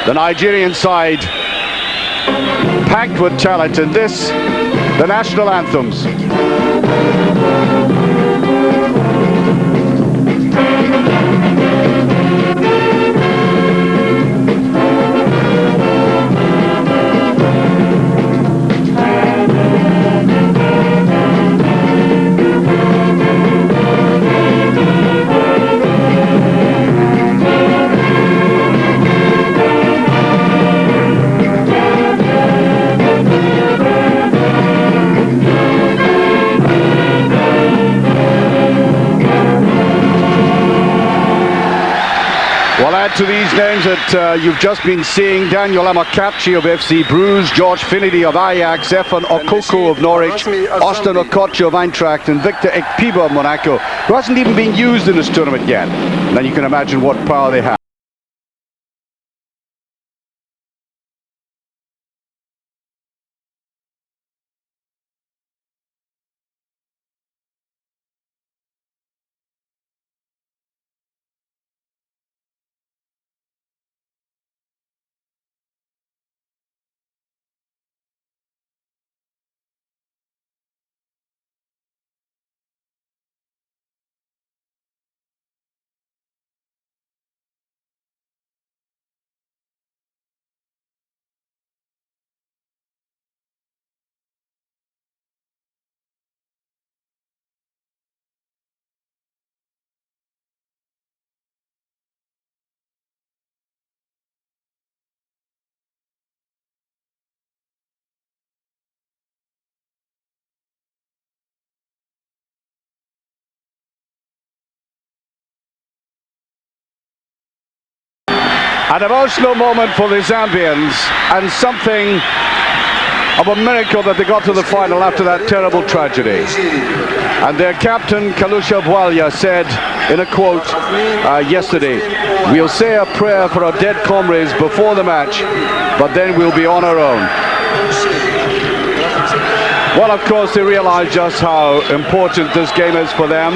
The Nigerian side packed with talent, and this, the national anthems. Well, add to these names that you've just been seeing: Daniel Amakachi of FC Bruges, George Finidi of Ajax, Efan Okoko of Norwich, Austin Okocha of Eintracht, and Victor Ekpiba of Monaco, who hasn't even been used in this tournament yet. And then you can imagine what power they have. An emotional moment for the Zambians, and something of a miracle that they got to the final after that terrible tragedy. And their captain, Kalusha Bwalia, said in a quote yesterday, "We'll say a prayer for our dead comrades before the match, but then we'll be on our own." Well, of course, they realize just how important this game is for them.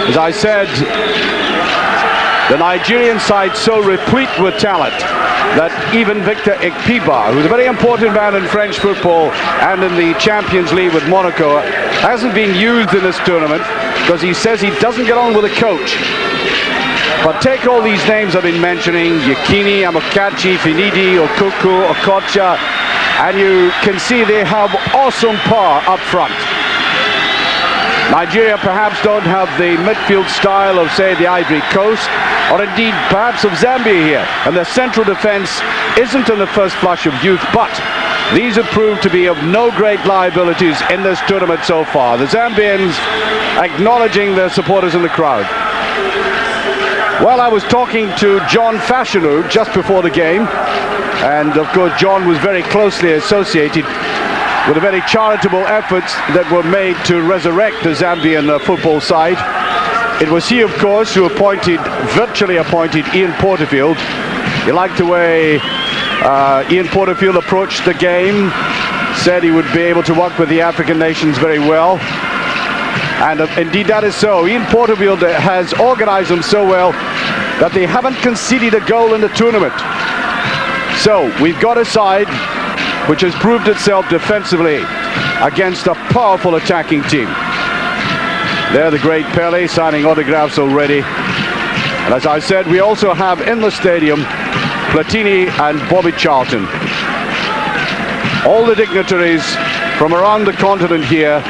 As I said, the Nigerian side so replete with talent that even Victor Ekpiba, who's a very important man in French football and in the Champions League with Monaco, hasn't been used in this tournament because he says he doesn't get on with the coach. But take all these names I've been mentioning: Yekini, Amokachi, Finidi, Okoko, Okocha, and you can see they have awesome power up front. Nigeria perhaps don't have the midfield style of, say, the Ivory Coast, or indeed perhaps of Zambia here, and their central defense isn't in the first flush of youth, but these have proved to be of no great liabilities in this tournament so far. The Zambians acknowledging their supporters in the crowd. Well, I was talking to John Fashanu just before the game, and of course John was very closely associated with the very charitable efforts that were made to resurrect the Zambian football side. It was he, of course, who virtually appointed Ian Porterfield. He liked the way Ian Porterfield approached the game, said he would be able to work with the African nations very well. And indeed that is so. Ian Porterfield has organized them so well that they haven't conceded a goal in the tournament. So we've got a side which has proved itself defensively against a powerful attacking team. There, the great Pele signing autographs already. And as I said, we also have in the stadium Platini and Bobby Charlton. All the dignitaries from around the continent here.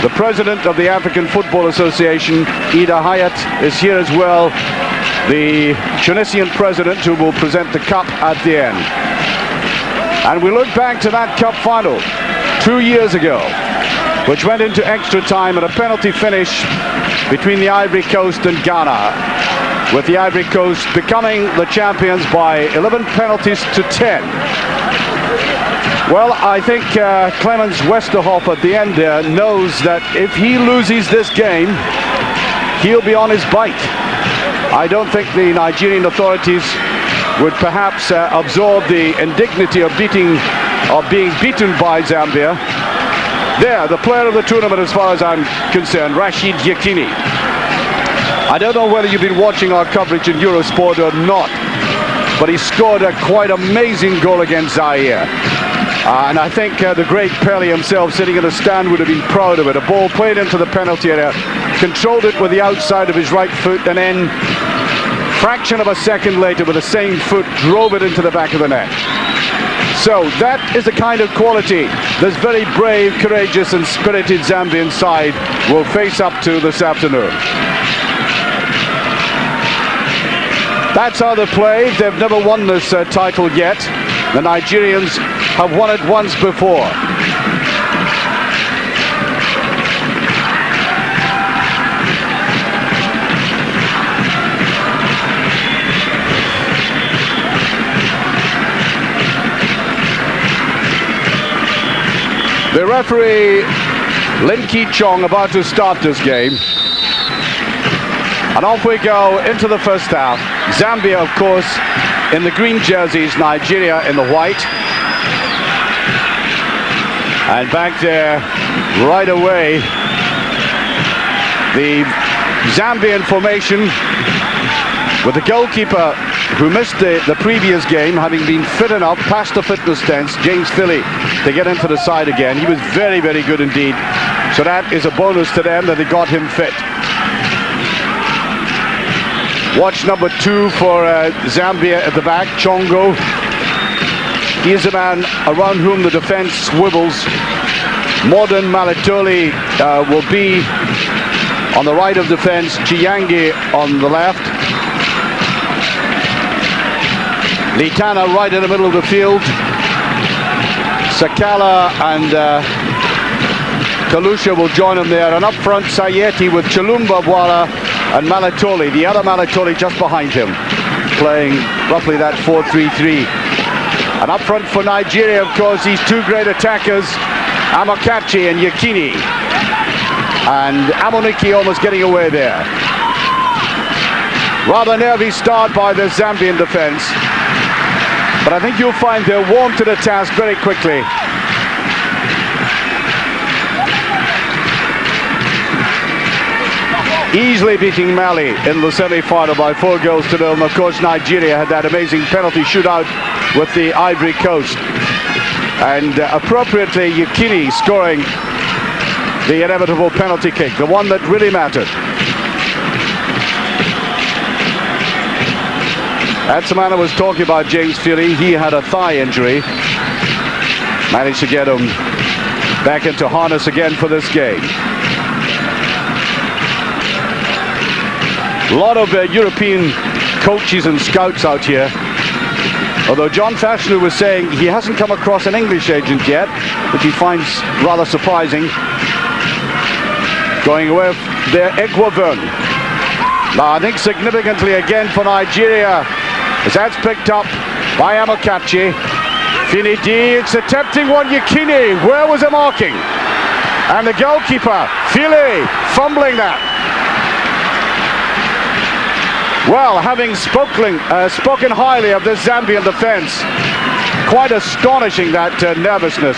The president of the African Football Association, Ida Hayat, is here as well. The Tunisian president, who will present the cup at the end. And we look back to that cup final 2 years ago, which went into extra time at a penalty finish between the Ivory Coast and Ghana, with the Ivory Coast becoming the champions by 11 penalties to 10. Well, I think Clemens Westerhoff at the end there knows that if he loses this game, he'll be on his bike. I don't think the Nigerian authorities would perhaps absorb the indignity of being beaten by Zambia. There, the player of the tournament as far as I'm concerned, Rashid Yekini. I don't know whether you've been watching our coverage in Eurosport or not, but he scored a quite amazing goal against Zaire. And I think the great Pelé himself, sitting in the stand, would have been proud of it. A ball played into the penalty area, controlled it with the outside of his right foot, and then, fraction of a second later, with the same foot, drove it into the back of the net. So that is the kind of quality this very brave, courageous and spirited Zambian side will face up to this afternoon. That's how they play. They've never won this title yet. The Nigerians have won it once before. The referee, Lin Ki Chong, about to start this game. And off we go into the first half. Zambia, of course, in the green jerseys, Nigeria in the white. And back there, right away, the Zambian formation with the goalkeeper who missed the previous game, having been fit enough, past the fitness test, James Philly, to get into the side again. He was very, very good indeed. So that is a bonus to them that they got him fit. Watch number 2 for Zambia at the back, Chongo. He is a man around whom the defense swivels. Modern Malatoli will be on the right of defense, Chiyangi on the left. Litana right in the middle of the field. Sakala and Kalusha will join him there. And up front, Sayeti with Chilumba Bwala and Malatoli, the other Malatoli just behind him, playing roughly that 4-3-3. And up front for Nigeria, of course, these two great attackers, Amokachi and Yekini. And Amoniki almost getting away there. Rather nervy start by the Zambian defense. But I think you'll find they're warm to the task very quickly. Easily beating Mali in the semi-final by 4 goals to 0. And of course, Nigeria had that amazing penalty shootout with the Ivory Coast. And appropriately, Yekini scoring the inevitable penalty kick, the one that really mattered. That's the man I was talking about, James Philly. He had a thigh injury. Managed to get him back into harness again for this game. A lot of European coaches and scouts out here. Although John Fashanu was saying he hasn't come across an English agent yet, which he finds rather surprising. Going away with their Eguavern. Now I think significantly again for Nigeria, as that's picked up by Amokachi. Finidi, it's attempting one, Yekini. Where was the marking? And the goalkeeper, Fili, fumbling that. Well, having spoken highly of this Zambian defense, quite astonishing that nervousness.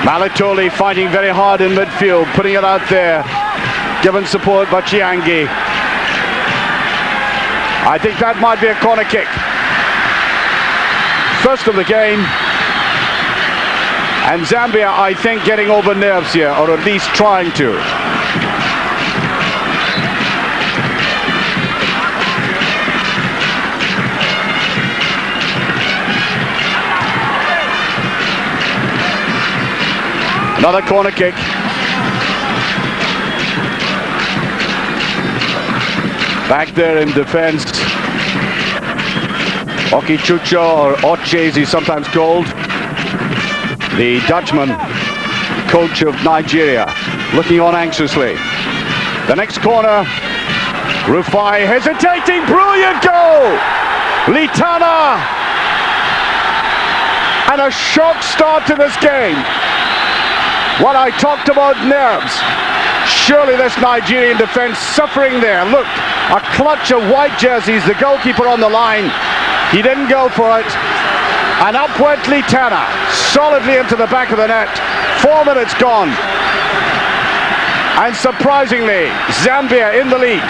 Malatoli fighting very hard in midfield, putting it out there, given support by Chiyangi. I think that might be a corner kick. First of the game. And Zambia, I think, getting over nerves here, or at least trying to. Another corner kick. Back there in defense. Okichucho, or Oche as he's sometimes called. The Dutchman, coach of Nigeria, looking on anxiously. The next corner. Rufai hesitating. Brilliant goal! Litana! And a shock start to this game. What I talked about nerves. Surely this Nigerian defense suffering there. Look, a clutch of white jerseys, the goalkeeper on the line. He didn't go for it. And up went Litana, solidly into the back of the net. 4 minutes gone. And surprisingly, Zambia in the lead.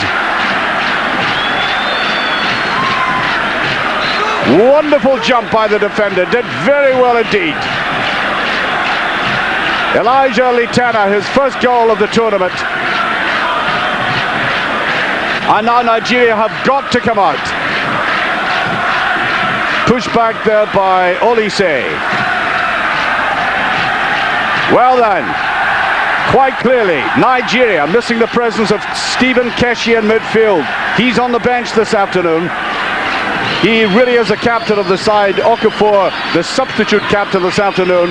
Wonderful jump by the defender, did very well indeed. Elijah Litana, his first goal of the tournament. And now Nigeria have got to come out. Pushed back there by Olise. Well then, quite clearly, Nigeria missing the presence of Stephen Keshi in midfield. He's on the bench this afternoon. He really is the captain of the side. Okafor, the substitute captain this afternoon.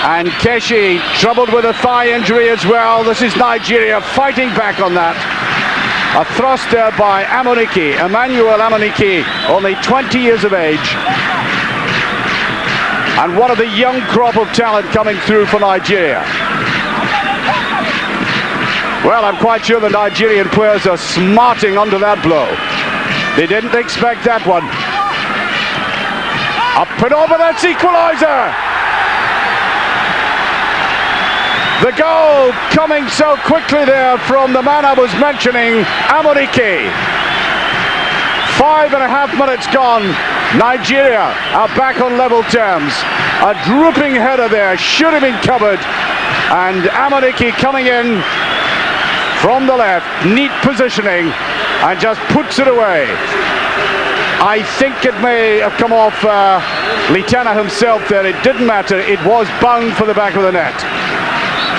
And Keshi troubled with a thigh injury as well. This is Nigeria fighting back on that. A thrust there by Amunike, Emmanuel Amunike, only 20 years of age. And one of the young crop of talent coming through for Nigeria. Well, I'm quite sure the Nigerian players are smarting under that blow. They didn't expect that one. Up and over, that's equalizer! The goal coming so quickly there from the man I was mentioning, Amunike. 5.5 minutes gone. Nigeria are back on level terms. A drooping header there, should have been covered. And Amunike coming in from the left, neat positioning, and just puts it away. I think it may have come off Litana himself there. It didn't matter. It was bound for the back of the net.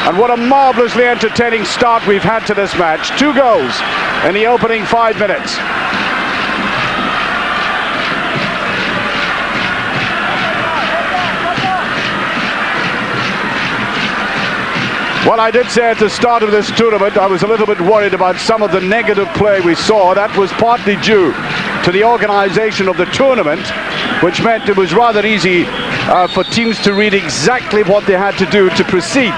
And what a marvellously entertaining start we've had to this match. 2 goals in the opening 5 minutes. Well, I did say at the start of this tournament I was a little bit worried about some of the negative play we saw. That was partly due to the organization of the tournament, which meant it was rather easy for teams to read exactly what they had to do to proceed.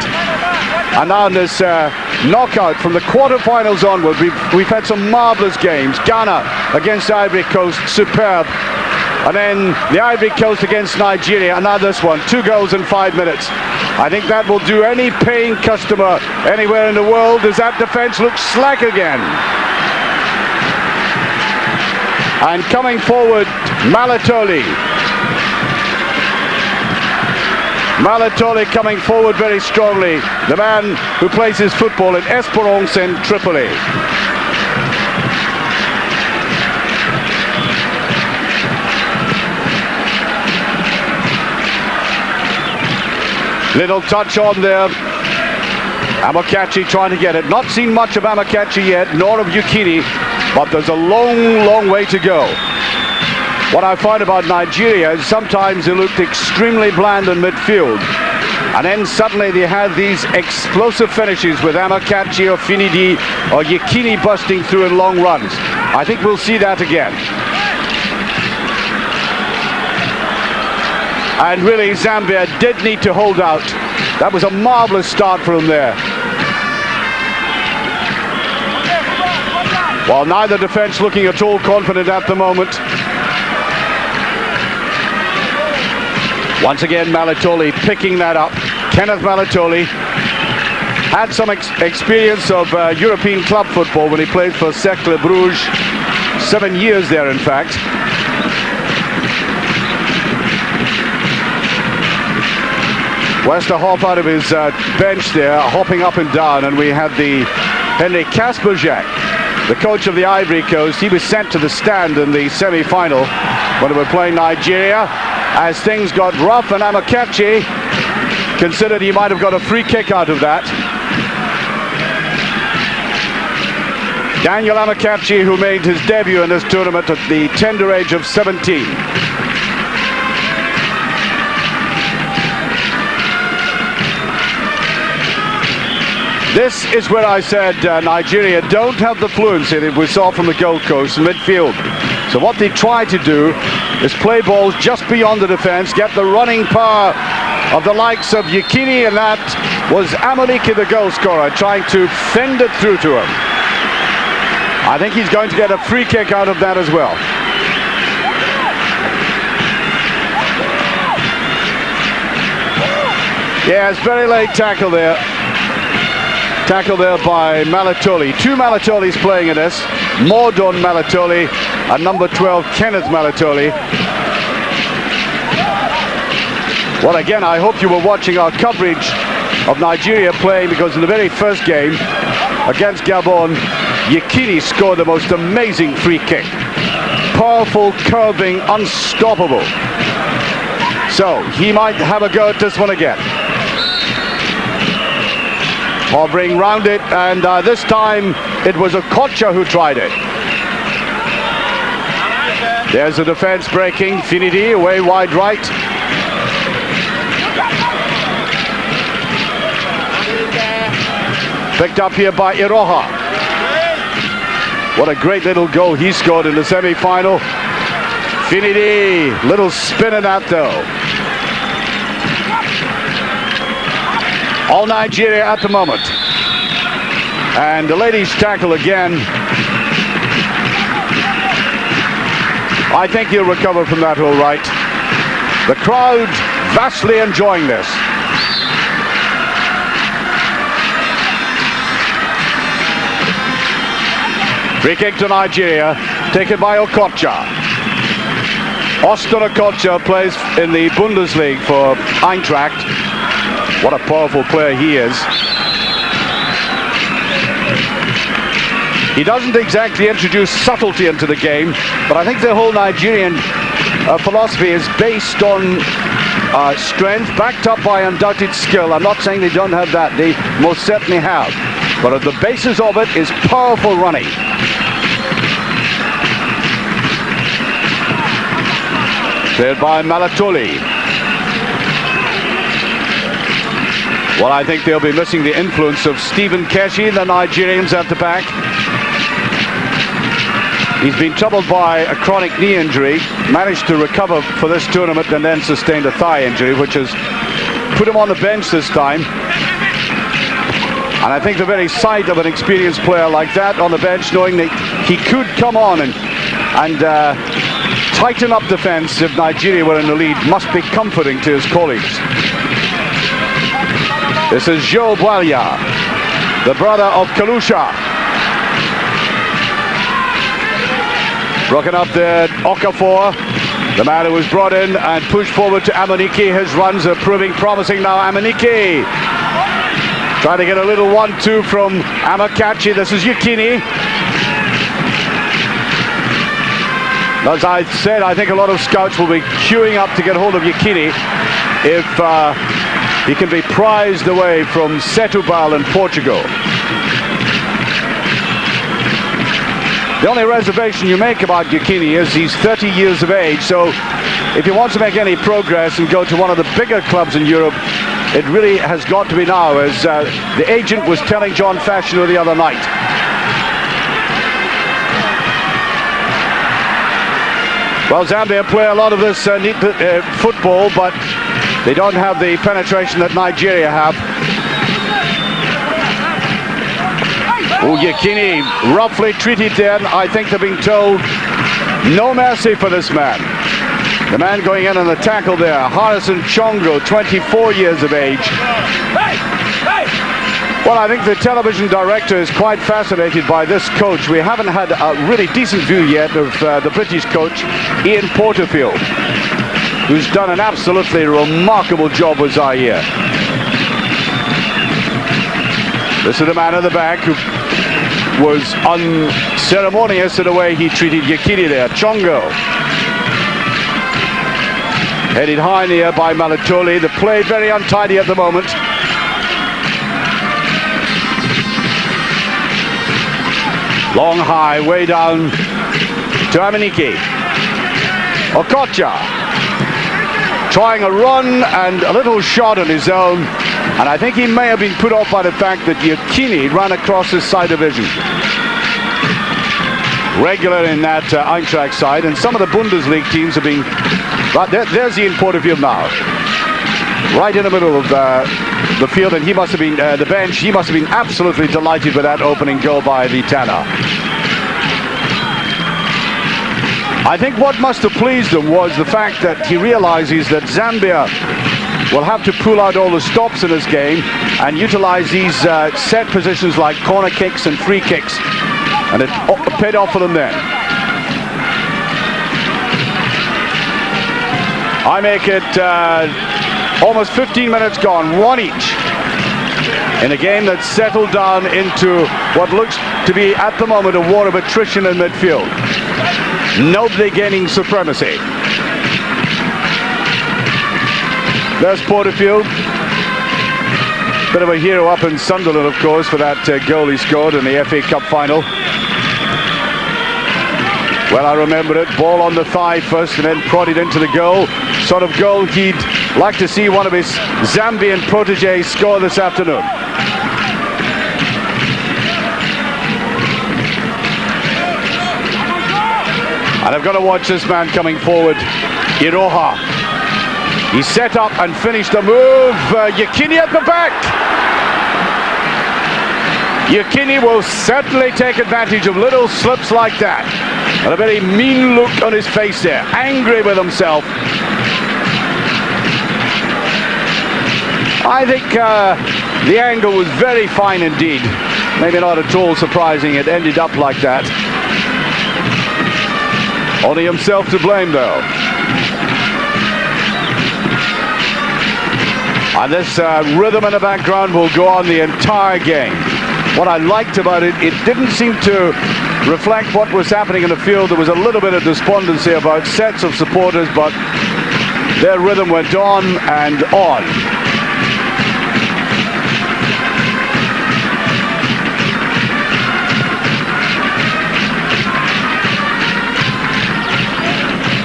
And now in this knockout from the quarterfinals onward, we've had some marvelous games. Ghana against Ivory Coast, superb. And then the Ivory Coast against Nigeria, and now this one, 2 goals in 5 minutes. I think that will do any paying customer anywhere in the world, as that defense looks slack again. And coming forward, Malatoli. Malatoli coming forward very strongly. The man who plays his football in Esperance in Tripoli. Little touch on there. Amokachi trying to get it. Not seen much of Amokachi yet, nor of Yukini, but there's a long, long way to go. What I find about Nigeria is sometimes they looked extremely bland in midfield. And then suddenly they had these explosive finishes with Amokachi or Finidi or Yukini busting through in long runs. I think we'll see that again. And really, Zambia did need to hold out. That was a marvelous start for them there. While neither defense looking at all confident at the moment. Once again, Malatoli picking that up. Kenneth Malatoli had some experience of European club football when he played for Cercle Bruges. 7 years there, in fact. Wester hop out of his bench there, hopping up and down, and we had the Henry Kasperjak, the coach of the Ivory Coast. He was sent to the stand in the semi-final when they were playing Nigeria. As things got rough, and Amokachi considered he might have got a free kick out of that. Daniel Amokachi, who made his debut in this tournament at the tender age of 17. This is where I said Nigeria don't have the fluency that we saw from the Gold Coast in midfield. So what they try to do is play balls just beyond the defense, get the running power of the likes of Yukini, and that was Amunike, the goal scorer, trying to fend it through to him. I think he's going to get a free kick out of that as well. Yes, very late tackle there. Tackle there by Malatoli. Two Malatolis playing in this. Mordon Malatoli and number 12, Kenneth Malatoli. Well, again, I hope you were watching our coverage of Nigeria playing, because in the very first game against Gabon, Yekini scored the most amazing free kick. Powerful, curving, unstoppable. So he might have a go at this one again. Hovering round it, and this time it was Okocha who tried it. There's the defense breaking. Finidi away wide right. Picked up here by Iroha. What a great little goal he scored in the semi-final. Finidi, little spin in that though. All Nigeria at the moment. And the ladies tackle again. I think he'll recover from that all right. The crowd vastly enjoying this. Free kick to Nigeria, taken by Okocha. Austin Okocha plays in the Bundesliga for Eintracht. What a powerful player he is. He doesn't exactly introduce subtlety into the game, but I think the whole Nigerian philosophy is based on strength, backed up by undoubted skill. I'm not saying they don't have that, they most certainly have. But at the basis of it is powerful running. Cleared by Malatoli. Well, I think they'll be missing the influence of Stephen Keshi, the Nigerians at the back. He's been troubled by a chronic knee injury, managed to recover for this tournament and then sustained a thigh injury, which has put him on the bench this time. And I think the very sight of an experienced player like that on the bench, knowing that he could come on and tighten up defense if Nigeria were in the lead, must be comforting to his colleagues. This is Joe Bwalia, the brother of Kalusha. Broken up there, Okafor, the man who was brought in and pushed forward to Amunike. His runs are proving promising now. Amunike trying to get a little 1-2 from Amakachi. This is Yekini. As I said, I think a lot of scouts will be queuing up to get hold of Yekini if he can be prized away from Setúbal in Portugal. The only reservation you make about Yekini is he's 30 years of age, so if he wants to make any progress and go to one of the bigger clubs in Europe, it really has got to be now, as the agent was telling John Fashioner the other night. Well, Zambia play a lot of this neat football, but they don't have the penetration that Nigeria have. Oh, Yekini roughly treated there. I think they're being told no mercy for this man. The man going in on the tackle there, Harrison Chongo, 24 years of age. Well, I think the television director is quite fascinated by this coach. We haven't had a really decent view yet of the British coach, Ian Porterfield, who's done an absolutely remarkable job with Zaire. This is the man at the back who was unceremonious in the way he treated Yekini there. Chongo. Headed high in the air by Malatoli. The play very untidy at the moment. Long high, way down to Amunike. Okocha trying a run and a little shot on his own, and I think he may have been put off by the fact that Yekini ran across his side of vision. Regular in that Eintracht side, and some of the Bundesliga teams have been. But there's Ian Porterfield now, right in the middle of the field, and he must have been the bench. He must have been absolutely delighted with that opening goal by the Tana. I think what must have pleased him was the fact that he realizes that Zambia will have to pull out all the stops in this game and utilize these set positions like corner kicks and free kicks. And it paid off for them then. I make it almost 15 minutes gone, one each, in a game that's settled down into what looks to be, at the moment, a war of attrition in midfield. Nobody gaining supremacy. There's Porterfield. Bit of a hero up in Sunderland, of course, for that goal he scored in the FA Cup final. Well, I remember it. Ball on the thigh first and then prodded into the goal. Sort of goal he'd like to see one of his Zambian proteges score this afternoon. And I've got to watch this man coming forward, Iroha. He set up and finished the move. Yekini at the back. Yekini will certainly take advantage of little slips like that. And a very mean look on his face there, angry with himself. I think the angle was very fine indeed. Maybe not at all surprising it ended up like that. Only himself to blame though. And this rhythm in the background will go on the entire game. What I liked about it, it didn't seem to reflect what was happening in the field. There was a little bit of despondency about sets of supporters, but their rhythm went on and on.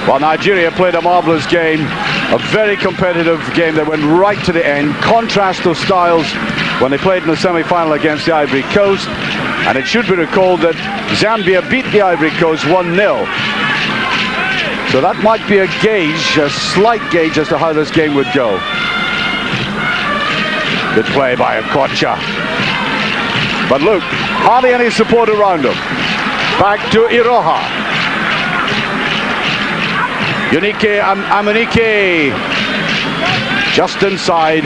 Well, Nigeria played a marvelous game, a very competitive game that went right to the end. Contrast of styles when they played in the semi-final against the Ivory Coast. And it should be recalled that Zambia beat the Ivory Coast 1-0. So that might be a gauge, a slight gauge as to how this game would go. Good play by Okocha. But look, hardly any support around him. Back to Iroha. Unique Amunike just inside.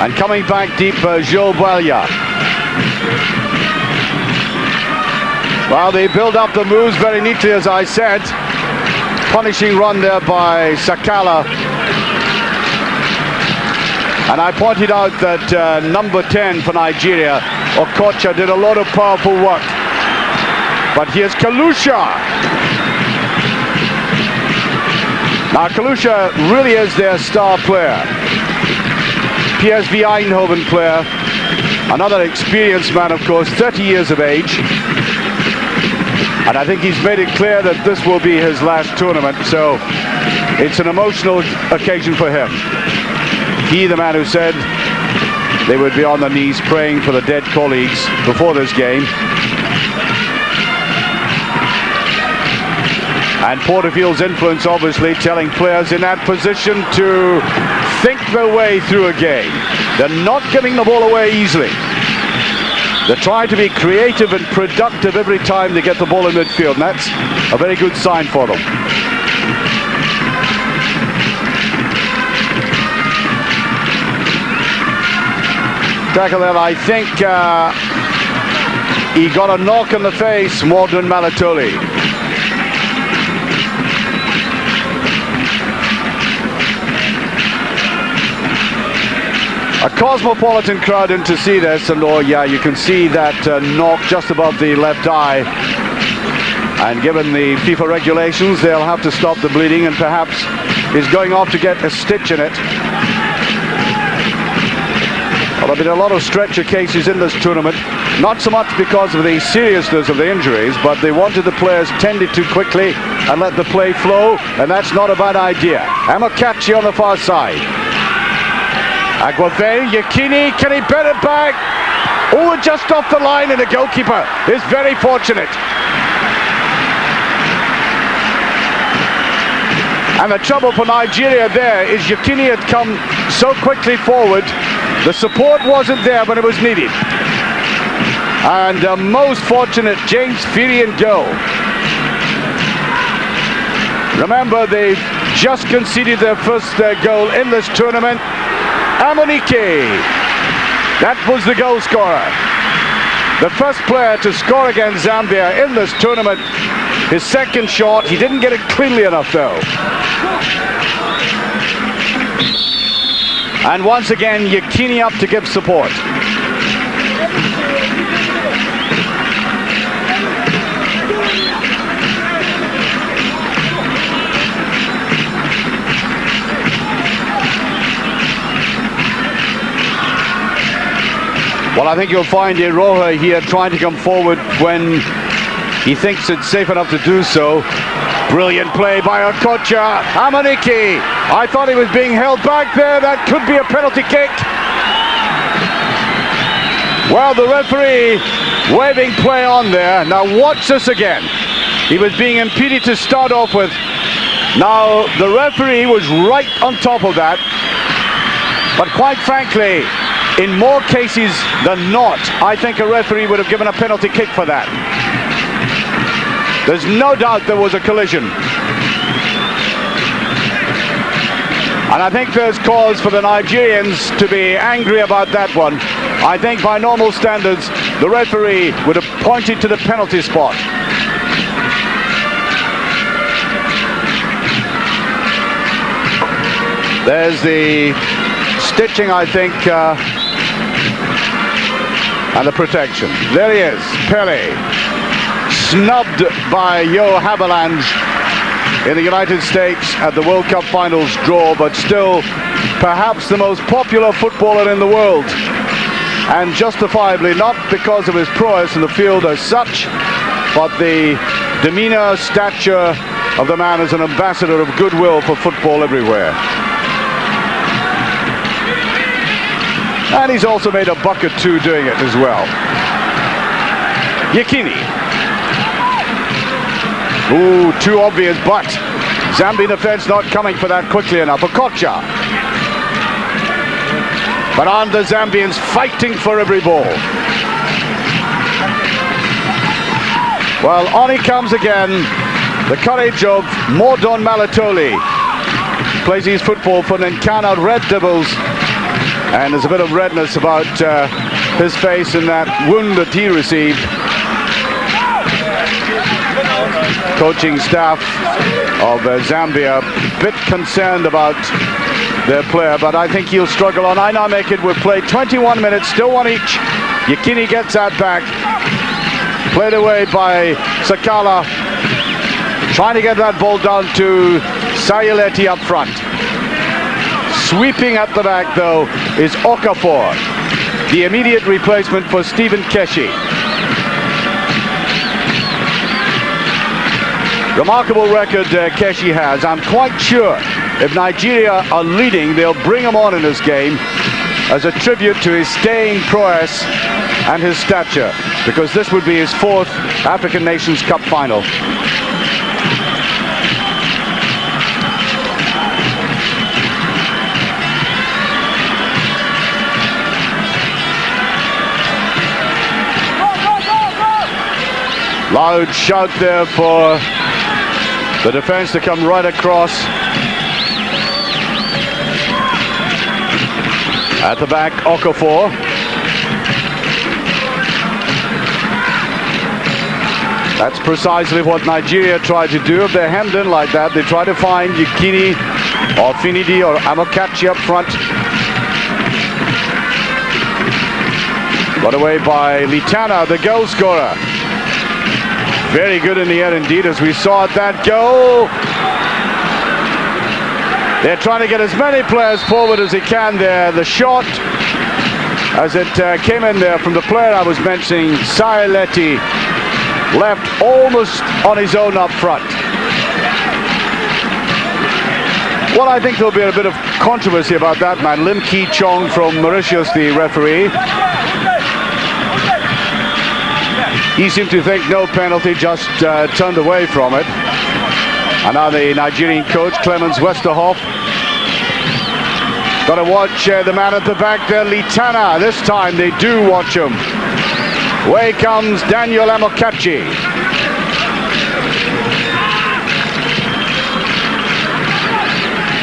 And coming back deep, Joe Balya. Well, they build up the moves very neatly, as I said. Punishing run there by Sakala. And I pointed out that number 10 for Nigeria, Okocha, did a lot of powerful work. But here's Kalusha. Now, Kalusha really is their star player. PSV Eindhoven player, another experienced man, of course, 30 years of age. And I think he's made it clear that this will be his last tournament, so it's an emotional occasion for him. He, the man who said they would be on their knees praying for the dead colleagues before this game. And Porterfield's influence, obviously, telling players in that position to think their way through a game. They're not giving the ball away easily. They're trying to be creative and productive every time they get the ball in midfield, and that's a very good sign for them. Tackle there, I think he got a knock in the face, Mordun Malatoli. A cosmopolitan crowd in to see this, and oh yeah, you can see that knock just above the left eye. And given the FIFA regulations, they'll have to stop the bleeding, and perhaps he's going off to get a stitch in it. Well, there have been a lot of stretcher cases in this tournament, not so much because of the seriousness of the injuries, but they wanted the players tended to quickly and let the play flow, and that's not a bad idea. Amokachi on the far side. Aguave, Yekini, can he bet it back? Oh, just off the line, and the goalkeeper is very fortunate. And the trouble for Nigeria there is Yekini had come so quickly forward, the support wasn't there when it was needed. And most fortunate James Firian goal. Remember, they've just conceded their first goal in this tournament. Amunike, that was the goal scorer. The first player to score against Zambia in this tournament. His second shot, he didn't get it cleanly enough though. And once again, Yakini up to give support. Well, I think you'll find Iroha here trying to come forward when he thinks it's safe enough to do so. Brilliant play by Okocha. Amunike, I thought he was being held back there. That could be a penalty kick. Well, the referee waving play on there. Now watch this again. He was being impeded to start off with. Now the referee was right on top of that. But quite frankly, in more cases than not, I think a referee would have given a penalty kick for that. There's no doubt there was a collision. And I think there's cause for the Nigerians to be angry about that one. I think by normal standards, the referee would have pointed to the penalty spot. There's the stitching, I think, and the protection. There he is, Pele. Snubbed by Yo Haviland in the United States at the World Cup Finals draw, but still perhaps the most popular footballer in the world. And justifiably, not because of his prowess in the field as such, but the demeanor, stature of the man as an ambassador of goodwill for football everywhere. And he's also made a buck or two doing it as well. Yakini. Ooh, too obvious, but Zambian defense not coming for that quickly enough. Okocha. But on the Zambians fighting for every ball. Well, on he comes again. The courage of Mordon Malatoli. Plays his football for Nankana Red Devils. And there's a bit of redness about his face in that wound that he received. Coaching staff of Zambia a bit concerned about their player, but I think he'll struggle on. I now make it. We've played 21 minutes, still one each. Yakini gets that back. Played away by Sakala. Trying to get that ball down to Sayaleti up front. Sweeping at the back, though, is Okafor, the immediate replacement for Stephen Keshi. Remarkable record Keshi has. I'm quite sure if Nigeria are leading, they'll bring him on in this game as a tribute to his staying prowess and his stature, because this would be his 4th African Nations Cup final. Loud shout there for the defense to come right across. At the back, Okafor. That's precisely what Nigeria tried to do. If they're hemmed in like that, they try to find Yakini or Finidi or Amokachi up front. Got away by Litana, the goal scorer. Very good in the air indeed, as we saw at that goal. They're trying to get as many players forward as they can there. The shot, as it came in there from the player I was mentioning, Sayaleti, left almost on his own up front. Well, I think there'll be a bit of controversy about that man. Lim Ki Chong from Mauritius, the referee. He seemed to think no penalty, just turned away from it. And now the Nigerian coach, Clemens Westerhoff. Got to watch the man at the back there, Litana. This time they do watch him. Away comes Daniel Amokachi.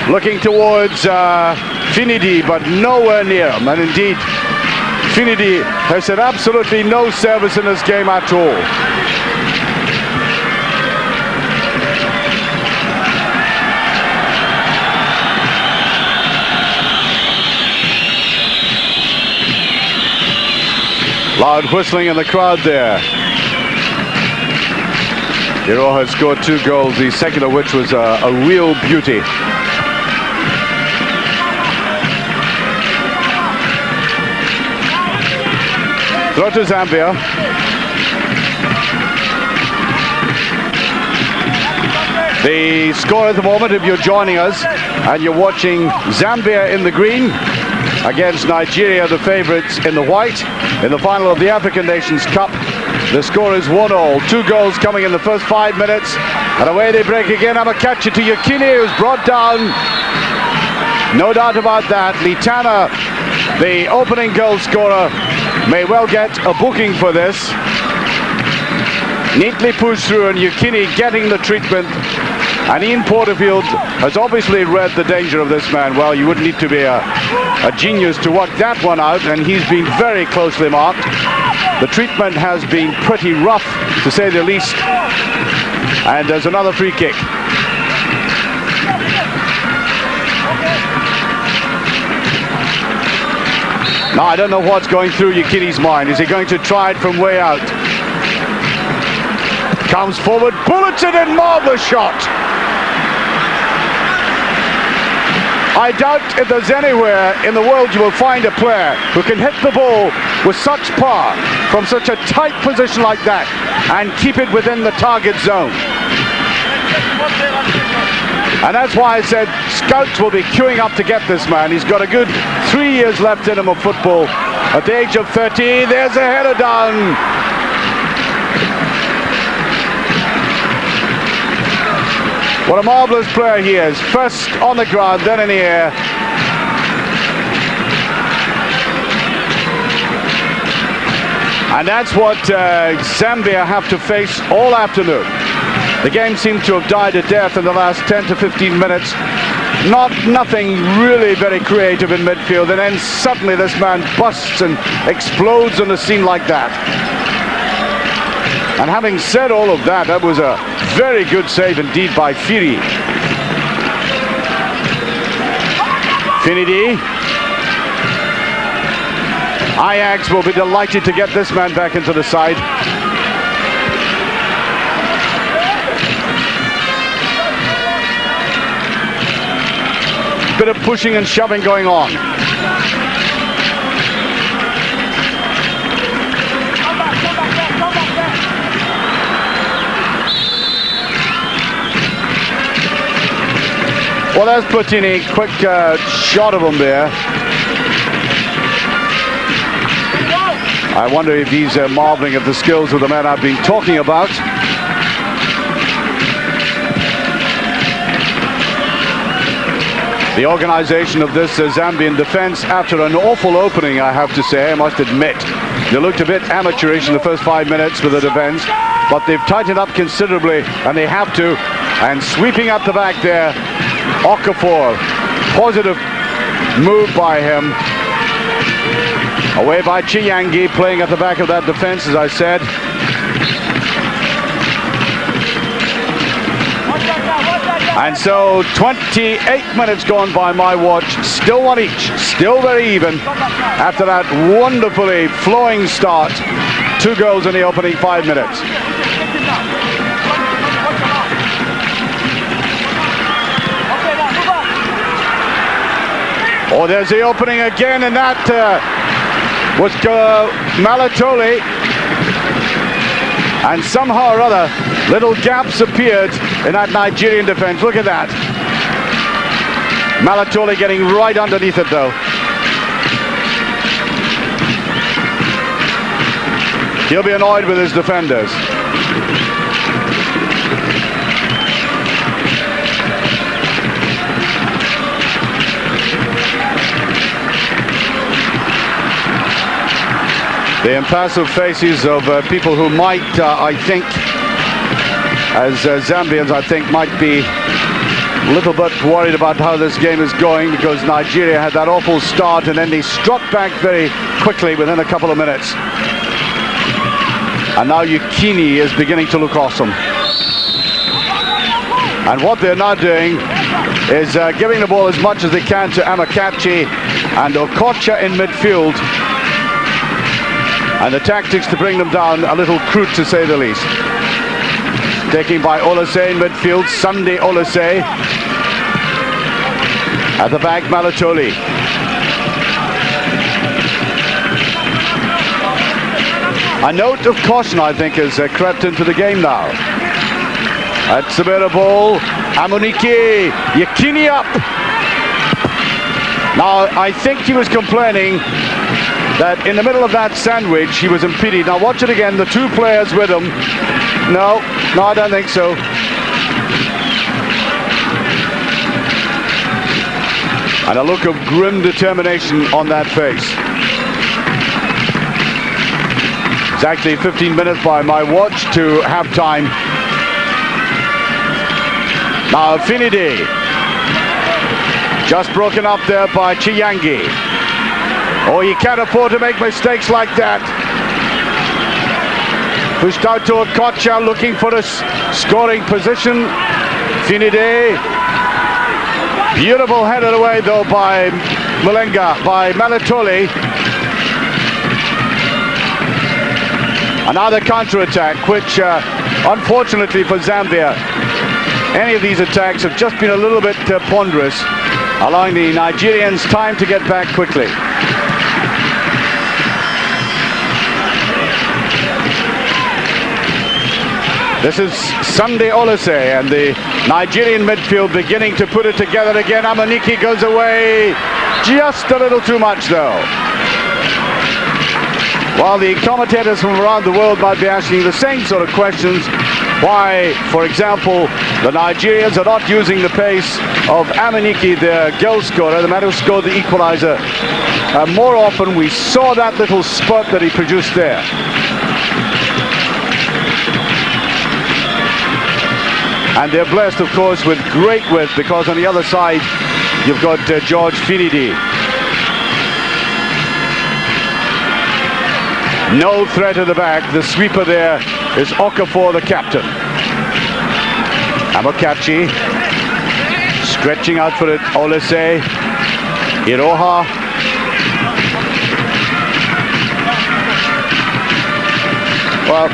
looking towards Finidi, but nowhere near him. And indeed, Finidi has had absolutely no service in this game at all. Loud whistling in the crowd there. Iroha has scored 2 goals, the second of which was a real beauty. Throw to Zambia. The score at the moment, if you're joining us and you're watching Zambia in the green against Nigeria, the favourites, in the white, in the final of the African Nations Cup. The score is 1-1. 2 goals coming in the first 5 minutes. And away they break again. Amakatchi to Yukini, who's brought down. No doubt about that. Litana, the opening goal scorer, may well get a booking for this. Neatly pushed through, and Yukini getting the treatment. And Ian Porterfield has obviously read the danger of this man. Well, you wouldn't need to be a genius to work that one out, and he's been very closely marked. The treatment has been pretty rough, to say the least. And there's another free kick. Now, I don't know what's going through Yukini's mind. Is he going to try it from way out? Comes forward, bullets it in, marvelous shot. I doubt if there's anywhere in the world you will find a player who can hit the ball with such power from such a tight position like that and keep it within the target zone. And that's why I said scouts will be queuing up to get this man. He's got a good 3 years left in him of football. At the age of 30, there's a header down. What a marvellous player he is. First on the ground, then in the air. And that's what Zambia have to face all afternoon. The game seemed to have died a death in the last 10 to 15 minutes. Nothing really very creative in midfield, and then suddenly this man busts and explodes on the scene like that. And having said all of that, that was a very good save indeed by Firi. Finidi. Ajax will be delighted to get this man back into the side. Bit of pushing and shoving going on. Well, there's Platini, quick shot of him there. I wonder if he's marveling at the skills of the man I've been talking about. The organization of this Zambian defense, after an awful opening, I have to say, I must admit. They looked a bit amateurish in the first 5 minutes with the defense, but they've tightened up considerably, and they have to. And sweeping up the back there, Okafor, positive move by him. Away by Chiyangi, playing at the back of that defense, as I said. And so 28 minutes gone by my watch, still one each, still very even after that wonderfully flowing start. 2 goals in the opening 5 minutes. Oh, there's the opening again, and that was Malatoli. And somehow or other, little gaps appeared in that Nigerian defense. Look at that. Malatoli getting right underneath it, though. He'll be annoyed with his defenders. The impassive faces of people who might, I think, as Zambians, I think, might be a little bit worried about how this game is going because Nigeria had that awful start and then they struck back very quickly within a couple of minutes. And now Yekini is beginning to look awesome. And what they're now doing is giving the ball as much as they can to Amakachi and Okocha in midfield. And the tactics to bring them down a little crude, to say the least. Taking by Olise in midfield, Sunday Olise. At the back, Malatoli. A note of caution, I think, has crept into the game now. That's a bit of ball. Amunike, Yekini up. Now, I think he was complaining that in the middle of that sandwich, he was impeded. Now, watch it again. The two players with him. No, I don't think so. And a look of grim determination on that face. Exactly 15 minutes by my watch to halftime. Now Finidi, just broken up there by Chiyangi. Oh, you can't afford to make mistakes like that. Pushed out to Okocha, looking for a scoring position. Finidi, beautiful headed away though by Malatoli. Another counter-attack, which unfortunately for Zambia, any of these attacks have just been a little bit ponderous, allowing the Nigerians time to get back quickly. This is Sunday Olise and the Nigerian midfield beginning to put it together again. Amunike goes away, just a little too much though. While the commentators from around the world might be asking the same sort of questions, why, for example, the Nigerians are not using the pace of Amunike, their goal scorer, the man who scored the equalizer. More often we saw that little spurt that he produced there. And they're blessed, of course, with great width, because on the other side you've got George Finidi. No threat at the back. The sweeper there is Okafor, the captain. Amakachi stretching out for it. Olise, Iroha. Well,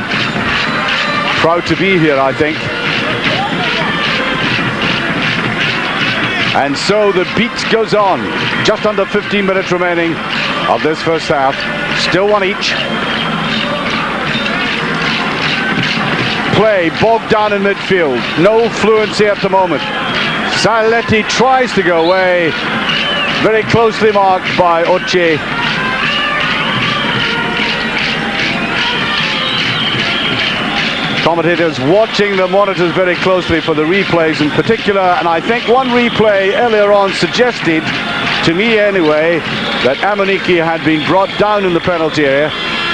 proud to be here, I think. And so the beat goes on. Just under 15 minutes remaining of this first half. Still one each. Play bogged down in midfield. No fluency at the moment. Saletti tries to go away. Very closely marked by Oche. Commentators watching the monitors very closely for the replays in particular, and I think one replay earlier on suggested, to me anyway, that Amunike had been brought down in the penalty area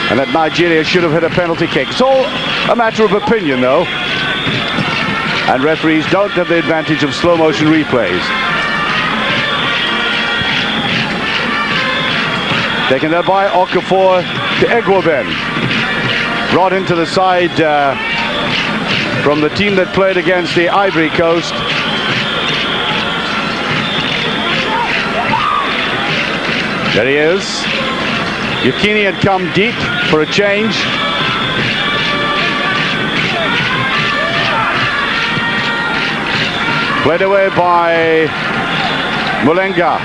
and that Nigeria should have hit a penalty kick. It's all a matter of opinion though, and referees don't have the advantage of slow motion replays. Taken there by Okafor to Egwoben, brought into the side from the team that played against the Ivory Coast. There he is. Yekini had come deep for a change. Played away by Mulenga.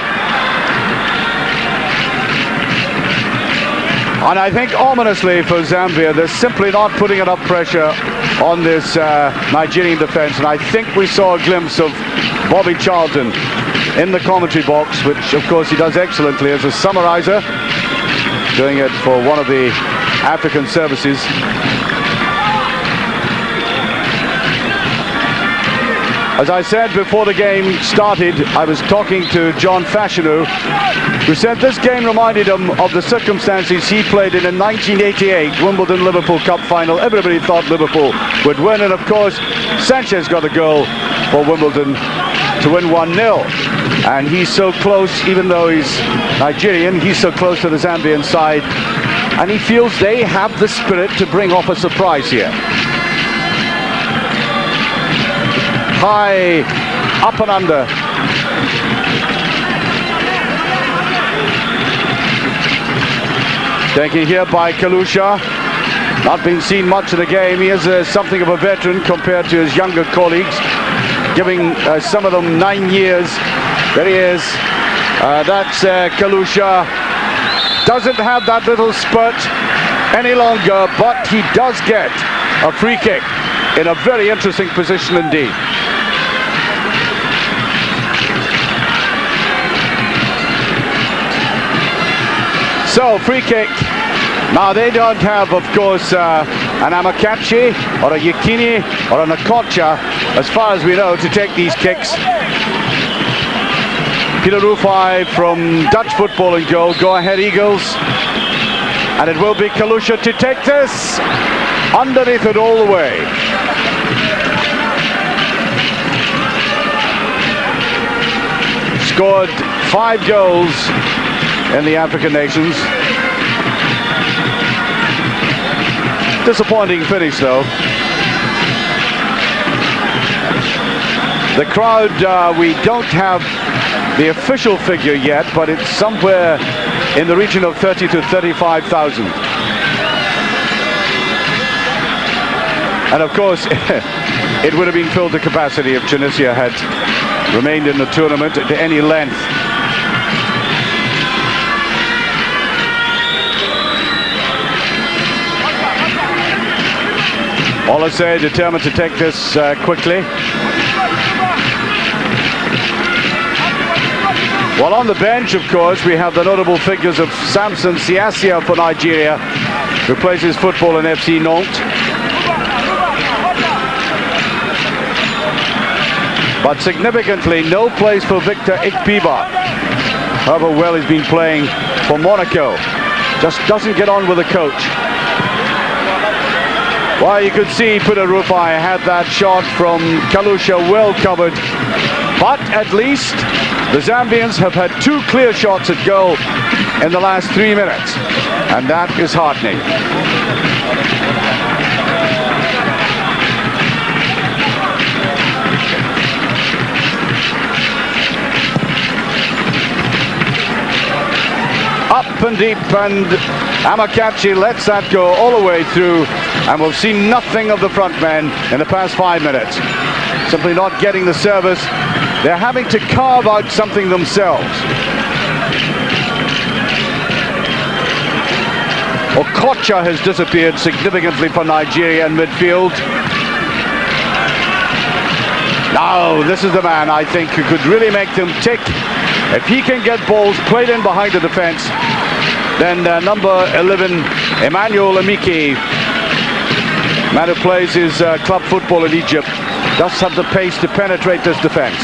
And I think ominously for Zambia, they're simply not putting enough pressure on this Nigerian defense. And I think we saw a glimpse of Bobby Charlton in the commentary box, which of course he does excellently as a summarizer, doing it for one of the African services. As I said before the game started, I was talking to John Fashanu, who said this game reminded him of the circumstances he played in 1988 Wimbledon-Liverpool Cup final. Everybody thought Liverpool would win, and of course Sanchez got a goal for Wimbledon to win 1-0. And he's so close, even though he's Nigerian, he's so close to the Zambian side. And he feels they have the spirit to bring off a surprise here. High, up and under. Taken here by Kalusha. Not been seen much of the game. He is something of a veteran compared to his younger colleagues, giving some of them 9 years. There he is. That's Kalusha. Doesn't have that little spurt any longer, but he does get a free kick in a very interesting position indeed. So, free kick. Now, they don't have, of course, an Amakachi or a Yekini or an Akocha, as far as we know, to take these kicks. Peter Rufai from Dutch football in goal. Go ahead, Eagles. And it will be Kalusha to take this. Underneath it all the way. Scored 5 goals in the African nations. Disappointing finish, though. The crowd, we don't have the official figure yet, but it's somewhere in the region of 30 to 35,000. And of course, it would have been filled to capacity if Tunisia had remained in the tournament to any length. Olise determined to take this quickly. Well, on the bench, of course, we have the notable figures of Samson Siasia for Nigeria, who plays his football in FC Nantes. But significantly, no place for Victor Ikpiba. However well he's been playing for Monaco. Just doesn't get on with the coach. Well, you could see Peter Rufai had that shot from Kalusha well covered. But at least the Zambians have had 2 clear shots at goal in the last 3 minutes. And that is heartening. Up and deep, and Amakachi lets that go all the way through. And we've seen nothing of the front men in the past 5 minutes. Simply not getting the service. They're having to carve out something themselves. Okocha has disappeared significantly for Nigeria in midfield. Now, this is the man, I think, who could really make them tick. If he can get balls played in behind the defense, then number 11, Emmanuel Amiki, man who plays his club football in Egypt, does have the pace to penetrate this defense.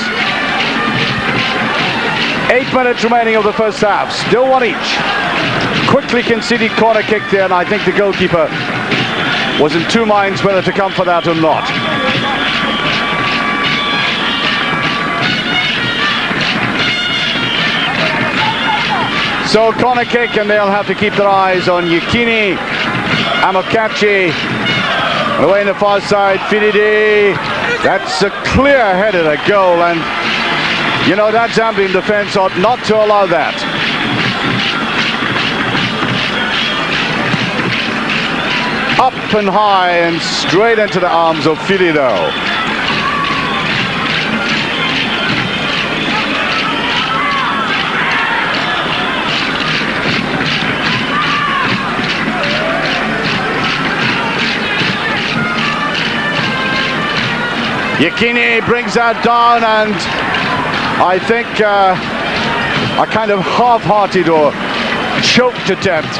8 minutes remaining of the first half, still 1 each. Quickly conceded corner kick there, and I think the goalkeeper was in 2 minds whether to come for that or not. So corner kick, and they'll have to keep their eyes on Yekini, Amakachi, away in the far side, Finidi. That's a clear headed a goal, and you know that Zambian defense ought not to allow that. Up and high and straight into the arms of Filido. Yekini brings that down, and I think a kind of half-hearted or choked attempt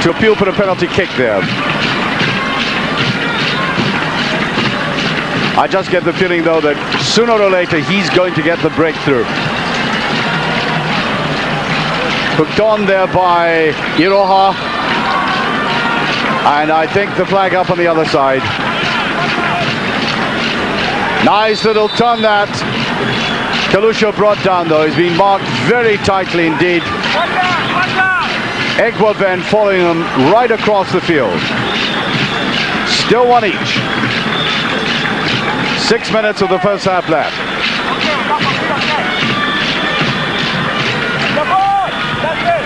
to appeal for a penalty kick there. I just get the feeling, though, that sooner or later he's going to get the breakthrough. Hooked on there by Iroha, and I think the flag up on the other side. Nice little turn that. Kalusha brought down though. He's been marked very tightly indeed. Egwoven following him right across the field. Still one each. 6 minutes of the first half left.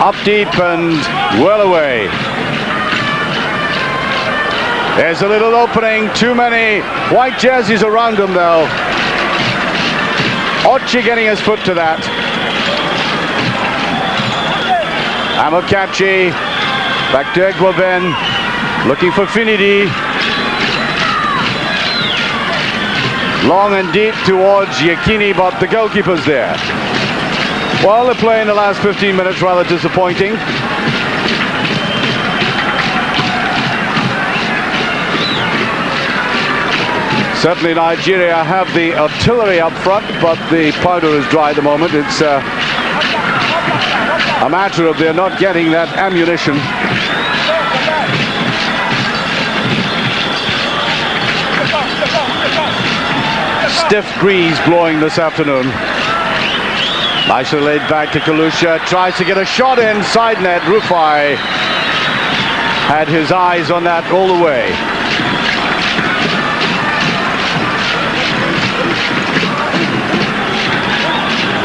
Up deep and well away. There's a little opening. Too many white jerseys around him though. Ochi getting his foot to that. Amokachi back to Egwoven, looking for Finidi. Long and deep towards Yekini, but the goalkeeper's there. Well, the play in the last 15 minutes rather disappointing. Certainly Nigeria have the artillery up front, but the powder is dry at the moment. It's a matter of they're not getting that ammunition. Stiff breeze blowing this afternoon. Nicely laid back to Kalusha. Tries to get a shot in. Side net. Rufai had his eyes on that all the way.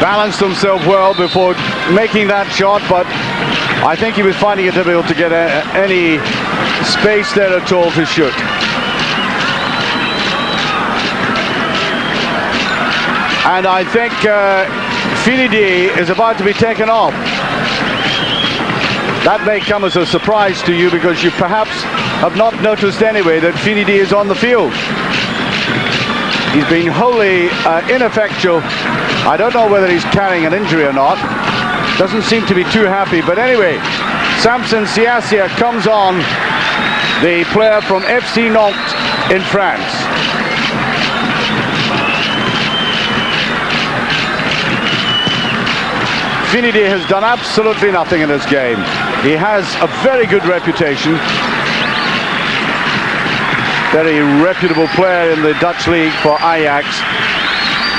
Balanced himself well before making that shot, but I think he was finding it difficult to get any space there at all to shoot. And I think Finidi is about to be taken off. That may come as a surprise to you because you perhaps have not noticed anyway that Finidi is on the field. He's been wholly ineffectual. I don't know whether he's carrying an injury or not. Doesn't seem to be too happy. But anyway, Samson Siasia comes on, the player from FC Nantes in France. Finidi has done absolutely nothing in this game. He has a very good reputation. Very reputable player in the Dutch league for Ajax,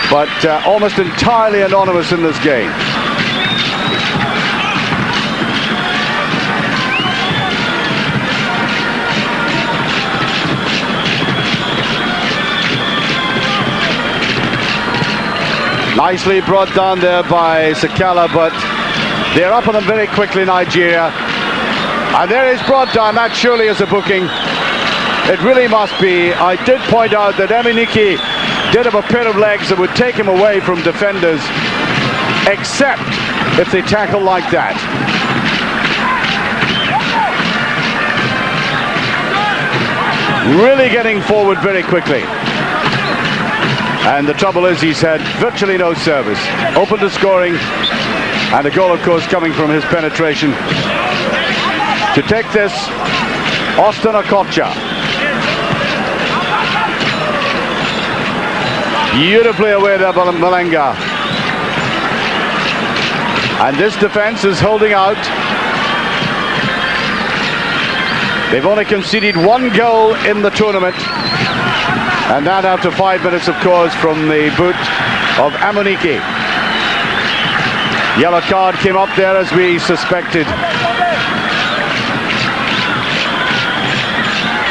but almost entirely anonymous in this game. Nicely brought down there by Sakala, but they're up on them very quickly, Nigeria. And there is brought down. That surely is a booking. It really must be. I did point out that Emenike did have a pair of legs that would take him away from defenders, except if they tackle like that. Really getting forward very quickly. And the trouble is he's had virtually no service. Open to scoring, and a goal of course coming from his penetration. To take this, Austin Okocha. Beautifully away there by Malenga. And this defense is holding out. They've only conceded one goal in the tournament. And that after 5 minutes, of course, from the boot of Amunike. Yellow card came up there as we suspected.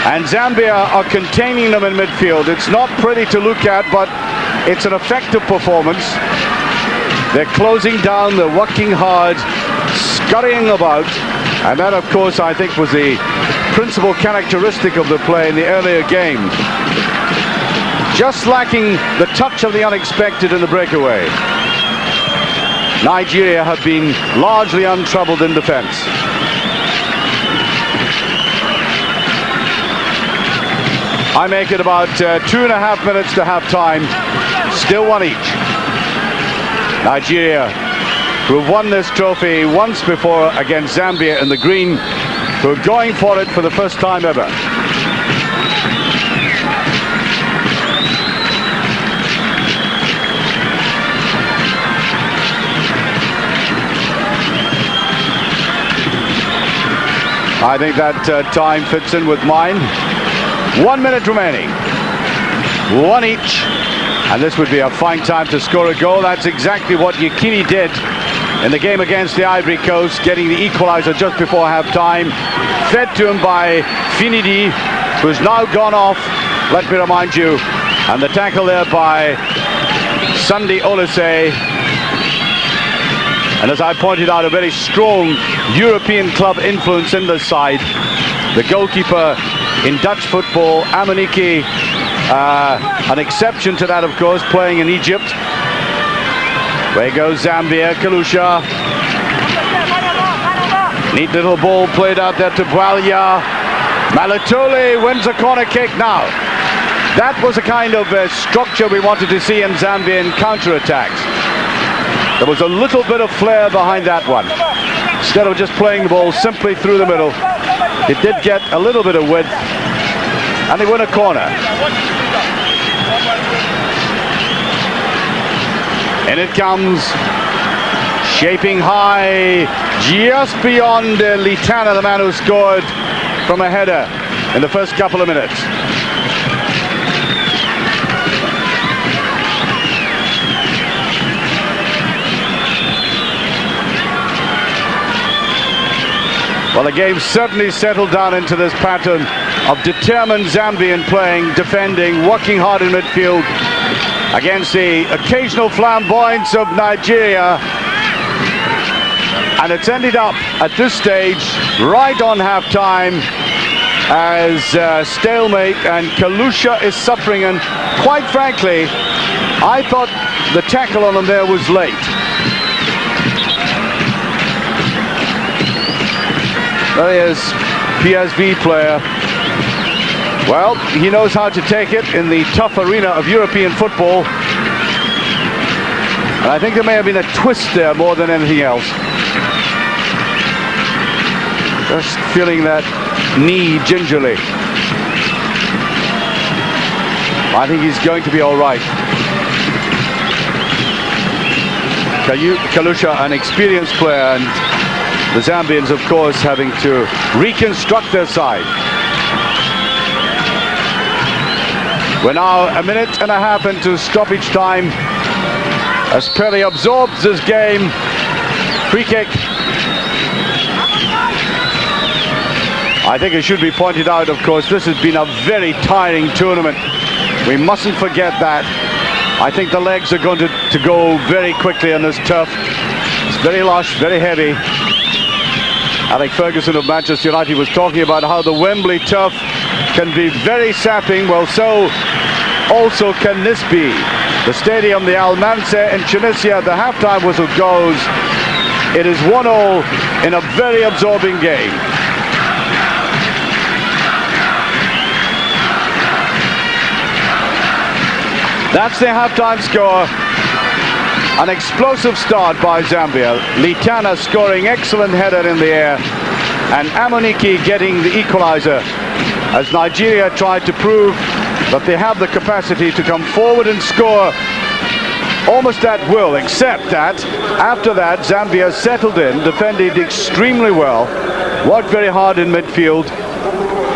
And Zambia are containing them in midfield. It's not pretty to look at, but it's an effective performance. They're closing down, they're working hard, scurrying about. And that, of course, I think was the principal characteristic of the play in the earlier game. Just lacking the touch of the unexpected in the breakaway. Nigeria have been largely untroubled in defense. I make it about 2.5 minutes to half time. Still one each. Nigeria, who have won this trophy once before against Zambia in the green, who are going for it for the first time ever. I think that time fits in with mine. 1 minute remaining. One each. And this would be a fine time to score a goal. That's exactly what Yekini did in the game against the Ivory Coast, getting the equalizer just before half-time. Fed to him by Finidi, who's now gone off, let me remind you. And the tackle there by Sunday Olise. And as I pointed out, a very strong European club influence in this side. The goalkeeper in Dutch football, Amunike, an exception to that, of course, playing in Egypt. There goes Zambia, Kalusha. Neat little ball played out there to Bwalia. Malatole wins a corner kick now. That was a kind of structure we wanted to see in Zambia in counter-attacks. There was a little bit of flair behind that one. Instead of just playing the ball simply through the middle, it did get a little bit of width, and they win a corner. And it comes, shaping high, just beyond Litana, the man who scored from a header in the first couple of minutes. Well, the game certainly settled down into this pattern of determined Zambian playing, defending, working hard in midfield against the occasional flamboyance of Nigeria. And it's ended up at this stage right on half-time as stalemate, and Kalusha is suffering, and quite frankly I thought the tackle on him there was late. There he is, PSV player. Well, he knows how to take it in the tough arena of European football. And I think there may have been a twist there more than anything else. Just feeling that knee gingerly. I think he's going to be all right. Kalusha, an experienced player, and the Zambians, of course, having to reconstruct their side. We're now a minute and a half into stoppage time as Pele absorbs this game. Free kick. I think it should be pointed out, of course, this has been a very tiring tournament. We mustn't forget that. I think the legs are going to go very quickly on this turf. It's very lush, very heavy. Alex Ferguson of Manchester United was talking about how the Wembley turf can be very sapping. Well, so also can this be. The stadium, the Al Mansa in Tunisia, the halftime whistle goes. It is 1-0 in a very absorbing game. That's the halftime score. An explosive start by Zambia. Litana scoring excellent header in the air, and Amunike getting the equalizer as Nigeria tried to prove that they have the capacity to come forward and score almost at will, except that after that Zambia settled in, defended extremely well, worked very hard in midfield,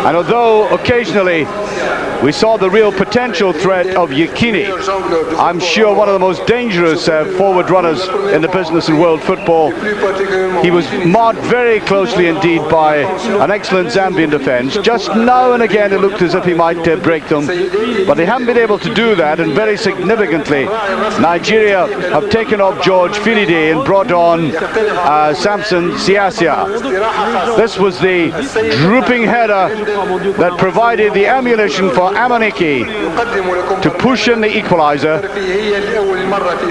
and although occasionally we saw the real potential threat of Yekini, I'm sure one of the most dangerous forward runners in the business in world football. He was marked very closely indeed by an excellent Zambian defence. Just now and again it looked as if he might break them, but they haven't been able to do that, and very significantly Nigeria have taken off George Finidi and brought on Samson Siasia. This was the drooping header that provided the ammunition for Amunike to push in the equalizer.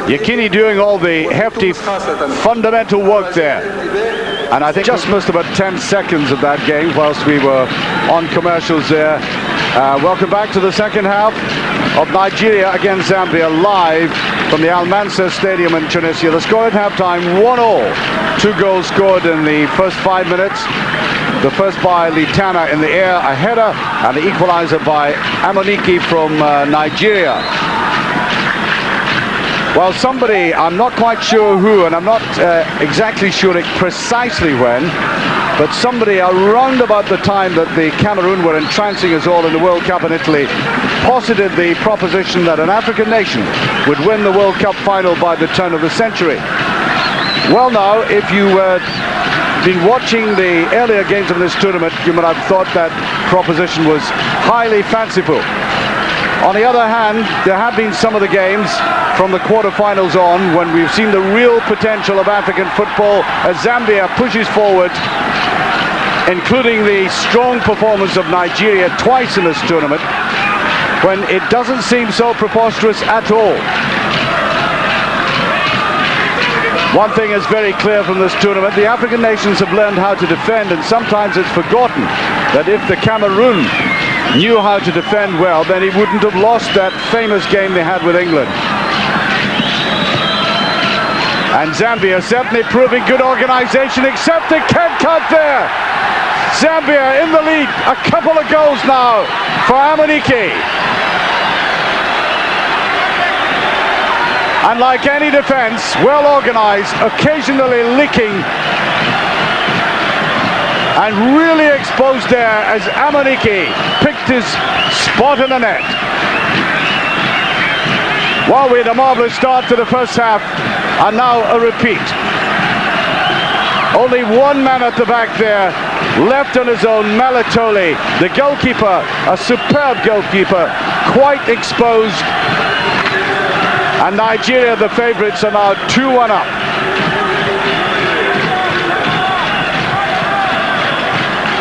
Yekini doing all the hefty fundamental work there. And I think just missed about 10 seconds of that game whilst we were on commercials there. Welcome back to the second half of Nigeria against Zambia, live from the Al Mansa Stadium in Tunisia. The score at halftime, 1-0. 2 goals scored in the first 5 minutes. The first by Litana in the air, a header, and the equalizer by Amunike from Nigeria. Well, somebody, I'm not quite sure who, and I'm not exactly sure precisely when, but somebody around about the time that the Cameroon were entrancing us all in the World Cup in Italy posited the proposition that an African nation would win the World Cup final by the turn of the century. Well, now, if you been watching the earlier games of this tournament, you might have thought that proposition was highly fanciful. On the other hand, there have been some of the games from the quarterfinals on when we've seen the real potential of African football as Zambia pushes forward, including the strong performance of Nigeria twice in this tournament, when it doesn't seem so preposterous at all. One thing is very clear from this tournament: the African nations have learned how to defend, and sometimes it's forgotten that if the Cameroon knew how to defend well, then he wouldn't have lost that famous game they had with England. And Zambia certainly proving good organization, except they can't cut there. Zambia in the lead, a couple of goals now for Amunike. And like any defense, well organized, occasionally leaking, and really exposed there as Amunike picked his spot in the net. Well, we had a marvelous start to the first half, and now a repeat. Only one man at the back there, left on his own, Malatoli, the goalkeeper, a superb goalkeeper, quite exposed. And Nigeria, the favourites, are now 2-1 up.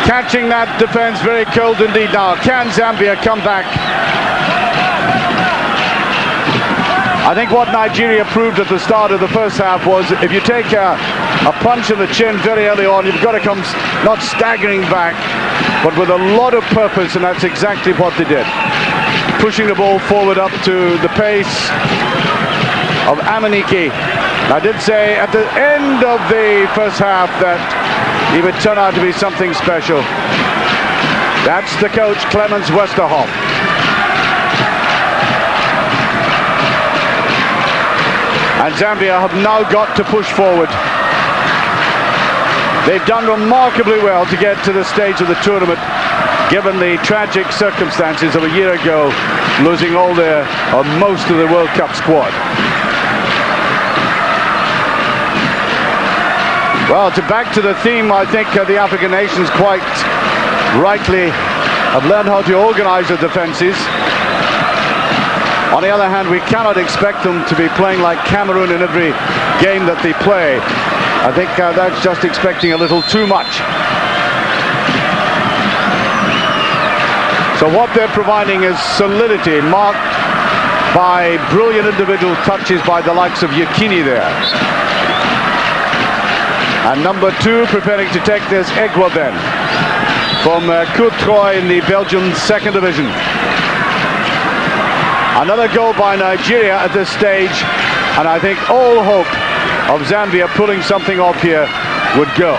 Catching that defence very cold indeed now. Can Zambia come back? I think what Nigeria proved at the start of the first half was if you take a punch in the chin very early on, you've got to come not staggering back, but with a lot of purpose, and that's exactly what they did. Pushing the ball forward up to the pace of Amunike. I did say at the end of the first half that he would turn out to be something special. That's the coach, Clemens Westerhoff. And Zambia have now got to push forward. They've done remarkably well to get to the stage of the tournament, given the tragic circumstances of a year ago, losing all their, or most of the World Cup squad. Well, back to the theme, I think the African nations quite rightly have learned how to organize their defenses. On the other hand, we cannot expect them to be playing like Cameroon in every game that they play. I think that's just expecting a little too much. So what they're providing is solidity, marked by brilliant individual touches by the likes of Yekini there. And number 2 preparing to take this Egwa then from Courtrai in the Belgian second division. Another goal by Nigeria at this stage, and I think all hope of Zambia pulling something off here would go.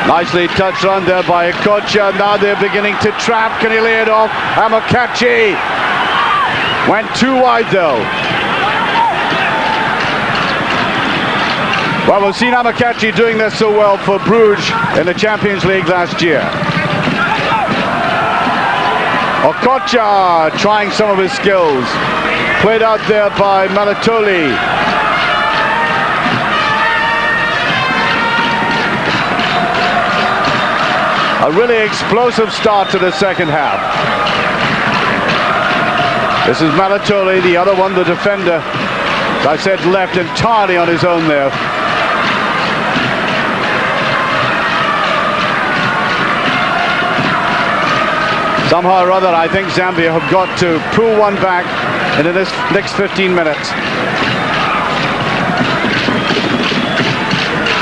Nicely touched on there by Okocha. Now they're beginning to trap. Can he lay it off? Amokachi went too wide though. Well, we've seen Amokachi doing this so well for Bruges in the Champions League last year. Okocha trying some of his skills. Played out there by Malatoli. A really explosive start to the second half. This is Malatoli, the other one, the defender. As I said, left entirely on his own there. Somehow or other, I think Zambia have got to pull one back in this next 15 minutes.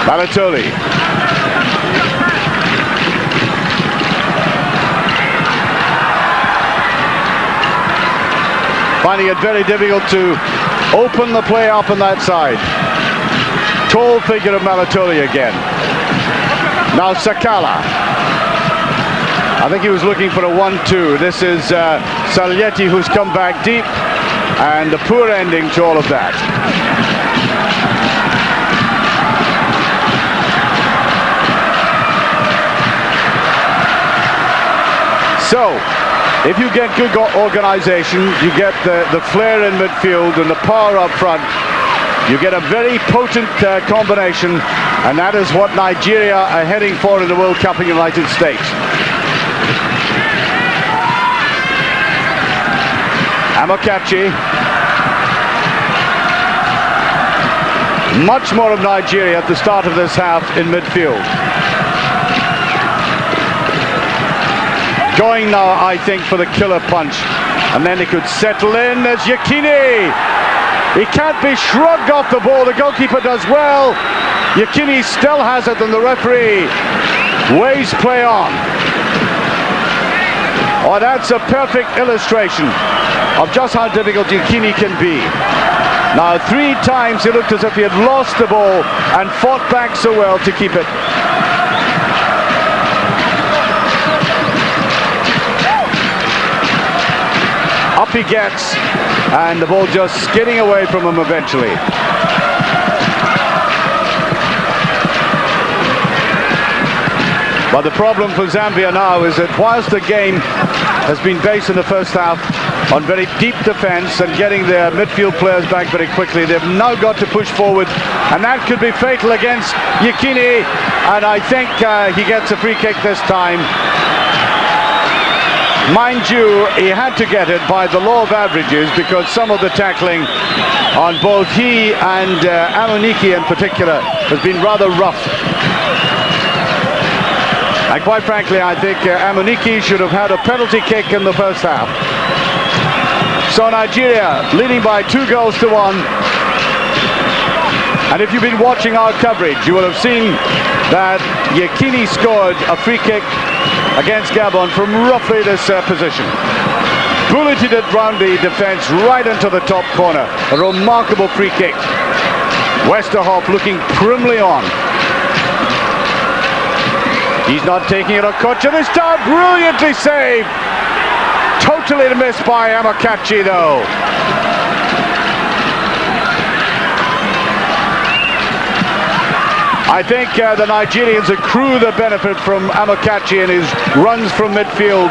Malatoli. Finding it very difficult to open the play up on that side. Tall figure of Malatoli again. Now Sakala. I think he was looking for a 1-2. This is Salieti who's come back deep, and a poor ending to all of that. So, if you get good organization, you get the flair in midfield and the power up front, you get a very potent combination, and that is what Nigeria are heading for in the World Cup in the United States. Amokachi. Much more of Nigeria at the start of this half in midfield. Going now, I think, for the killer punch. And then he could settle in as Yekini. He can't be shrugged off the ball. The goalkeeper does well. Yekini still has it, and the referee waves play on. Oh, that's a perfect illustration of just how difficult Yekini can be. Now, 3 times he looked as if he had lost the ball and fought back so well to keep it. Up he gets, and the ball just skidding away from him eventually. But the problem for Zambia now is that whilst the game has been based in the first half on very deep defense and getting their midfield players back very quickly, they've now got to push forward, and that could be fatal against Yekini, and I think he gets a free kick this time. Mind you, he had to get it by the law of averages, because some of the tackling on both he and Amuniki in particular has been rather rough. And quite frankly, I think Amuniki should have had a penalty kick in the first half. So Nigeria leading by 2 goals to 1. And if you've been watching our coverage, you will have seen that Yekini scored a free kick against Gabon from roughly this position. Bulleted it round the defence right into the top corner. A remarkable free kick. Westerhoff looking primly on. He's not taking it on Kocha this time. Brilliantly saved. Totally missed by Amokachi though. I think the Nigerians accrue the benefit from Amokachi and his runs from midfield.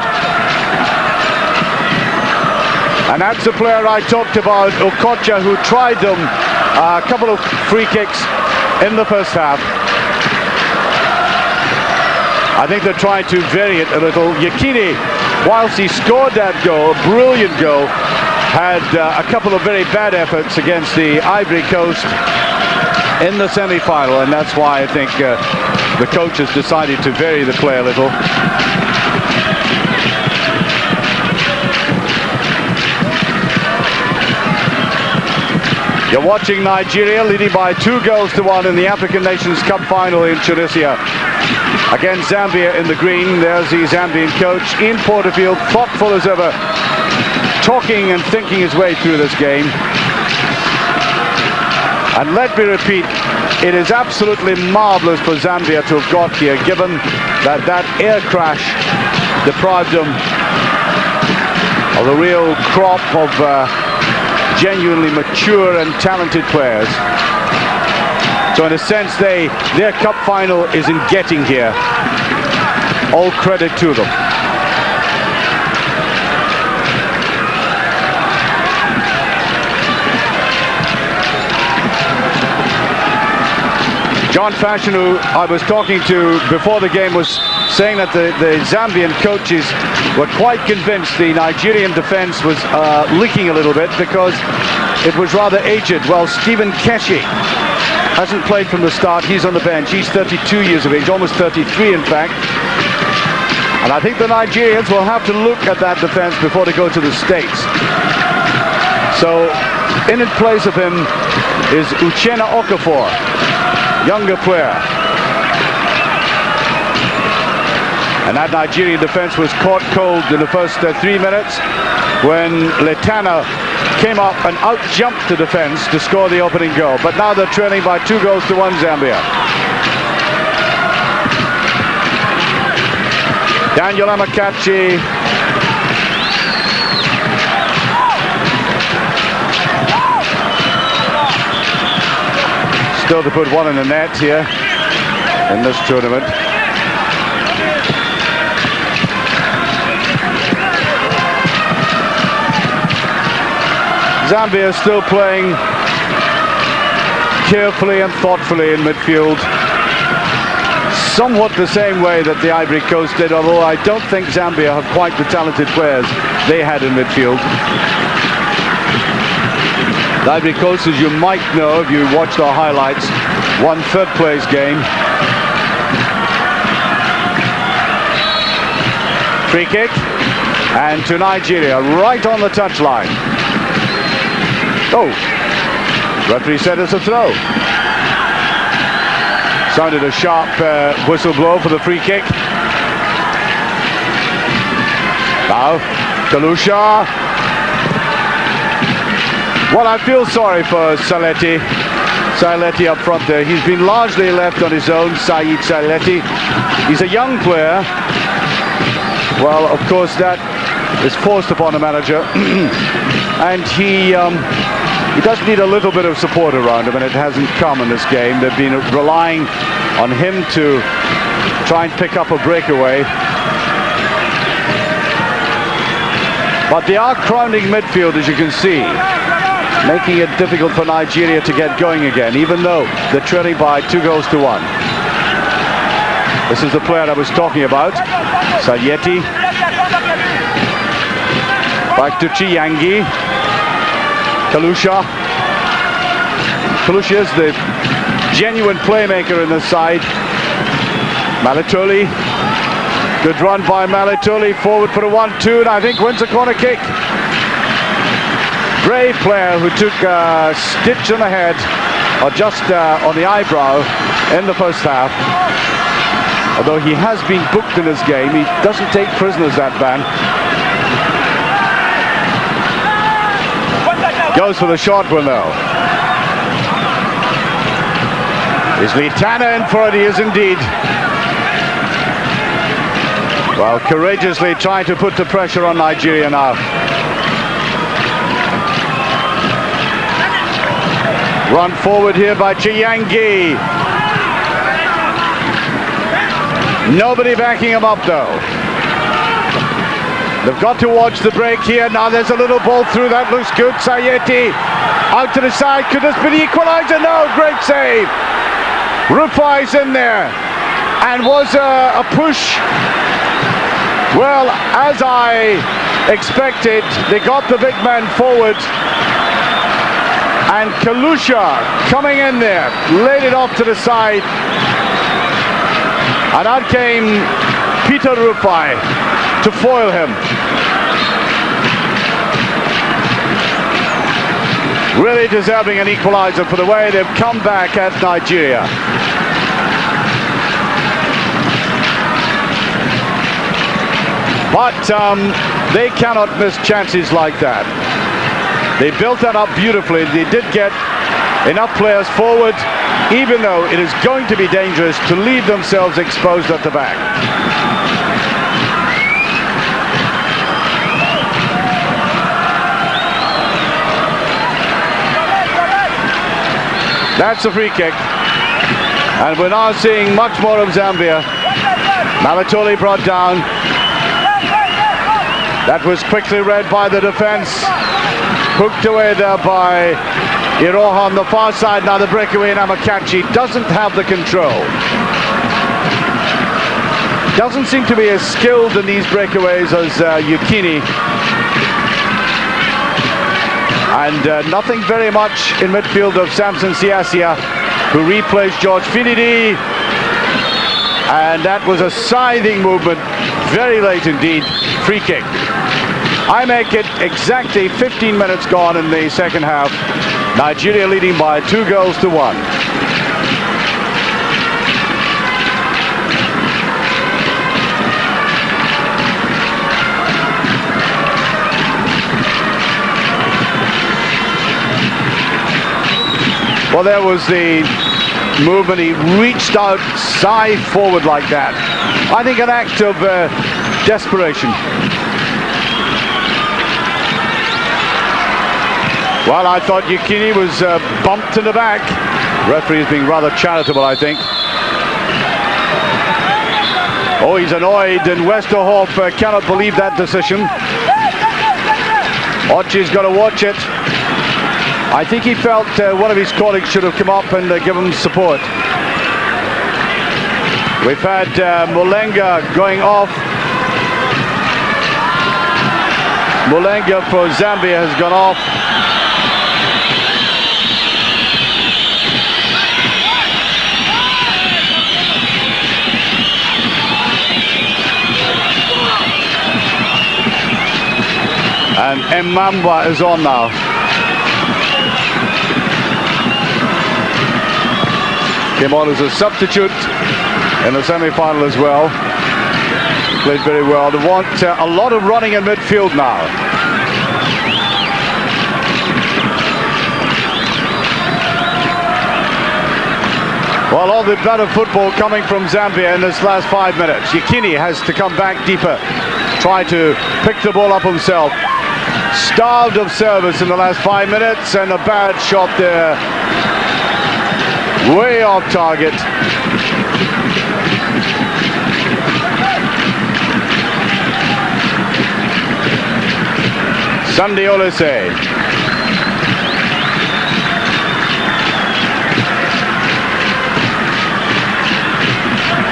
And that's the player I talked about, Okocha, who tried them a couple of free kicks in the first half. I think they're trying to vary it a little. Yekini, whilst he scored that goal, brilliant goal, had a couple of very bad efforts against the Ivory Coast in the semi-final, and that's why I think the coach has decided to vary the play a little. You're watching Nigeria leading by 2 goals to 1 in the African Nations Cup final in Tunisia. Against Zambia in the green. There's the Zambian coach in Porterfield, thoughtful as ever, talking and thinking his way through this game. And let me repeat, it is absolutely marvellous for Zambia to have got here, given that that air crash deprived them of a real crop of genuinely mature and talented players. So in a sense, their cup final is in getting here. All credit to them. John Fashion, who I was talking to before the game, was saying that the Zambian coaches were quite convinced the Nigerian defense was leaking a little bit because it was rather aged. Well, Stephen Keshi hasn't played from the start. He's on the bench. He's 32 years of age, almost 33 in fact. And I think the Nigerians will have to look at that defense before they go to the States. So in place of him is Uchenna Okafor, younger player. And that Nigerian defense was caught cold in the first 3 minutes when Letana came up and out-jumped the defense to score the opening goal. But now they're trailing by 2 goals to 1, Zambia. Daniel Amokachi. Still to put one in the net here in this tournament. Zambia is still playing carefully and thoughtfully in midfield. Somewhat the same way that the Ivory Coast did, although I don't think Zambia have quite the talented players they had in midfield. The Ivory Coast, as you might know if you watched our highlights, won third place game. Free kick, and to Nigeria, right on the touchline. Oh, referee said it's a throw. Sounded a sharp whistle blow for the free kick. Now, Kalusha. Well, I feel sorry for Saleti. Saleti up front there. He's been largely left on his own, Saeed Saleti. He's a young player. Well, of course, that is forced upon a manager. And he does need a little bit of support around him, and it hasn't come in this game. They've been relying on him to try and pick up a breakaway. But they are crowding midfield, as you can see, making it difficult for Nigeria to get going again, even though they're trailing by 2-1. This is the player I was talking about, Sayeti. Back to Chiyangi. Kalusha. Kalusha is the genuine playmaker in this side. Malitoli. Good run by Malitoli. Forward for a 1-2, and I think wins a corner kick. Brave player who took a stitch on the head, or just on the eyebrow, in the first half. Although he has been booked in this game, he doesn't take prisoners, that man. Goes for the short one though. Is Litana in for it? He is indeed. Well, courageously trying to put the pressure on Nigeria now. Run forward here by Chiyangi. Nobody backing him up though. They've got to watch the break here. Now there's a little ball through. That looks good. Sayeti out to the side. Could this be the equalizer? No, great save. Rufai's in there. And was a push. Well, as I expected, they got the big man forward. And Kalusha coming in there, laid it off to the side. And out came Peter Rufai to foil him. Really deserving an equalizer for the way they've come back at Nigeria. But they cannot miss chances like that. They built that up beautifully. They did get enough players forward, even though it is going to be dangerous to leave themselves exposed at the back. That's a free kick. And we're now seeing much more of Zambia. Malitoli brought down. That was quickly read by the defense. Hooked away there by Iroha on the far side. Now the breakaway in Amakachi doesn't have the control. Doesn't seem to be as skilled in these breakaways as Yukini. And nothing very much in midfield of Samson Siasia, who replays George Finidi. And that was a scything movement, very late indeed. Free kick. I make it exactly 15 minutes gone in the second half. Nigeria leading by 2-1. Well, there was the movement. He reached out, side forward like that. I think an act of desperation. Well, I thought Yukini was bumped in the back. Referee is being rather charitable, I think. Oh, he's annoyed, and Westerhoff cannot believe that decision. Ochi's got to watch it. I think he felt one of his colleagues should have come up and given him support. We've had Mulenga going off. Mulenga for Zambia has gone off. And Mbamba is on now. Came on as a substitute in the semi-final as well. Played very well. They want a lot of running in midfield now. Well, all the better football coming from Zambia in this last 5 minutes. Yekini has to come back deeper, try to pick the ball up himself. Starved of service in the last 5 minutes, and a bad shot there. Way off target. Sunday Olise.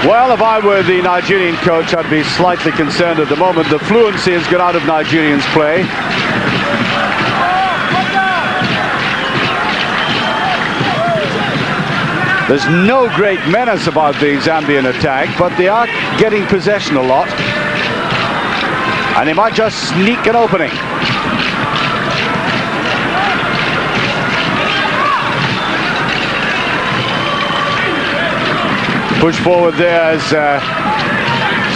Well, if I were the Nigerian coach, I'd be slightly concerned at the moment. The fluency has got out of Nigerians' play. There's no great menace about the Zambian attack, but they are getting possession a lot. And they might just sneak an opening. Push forward there as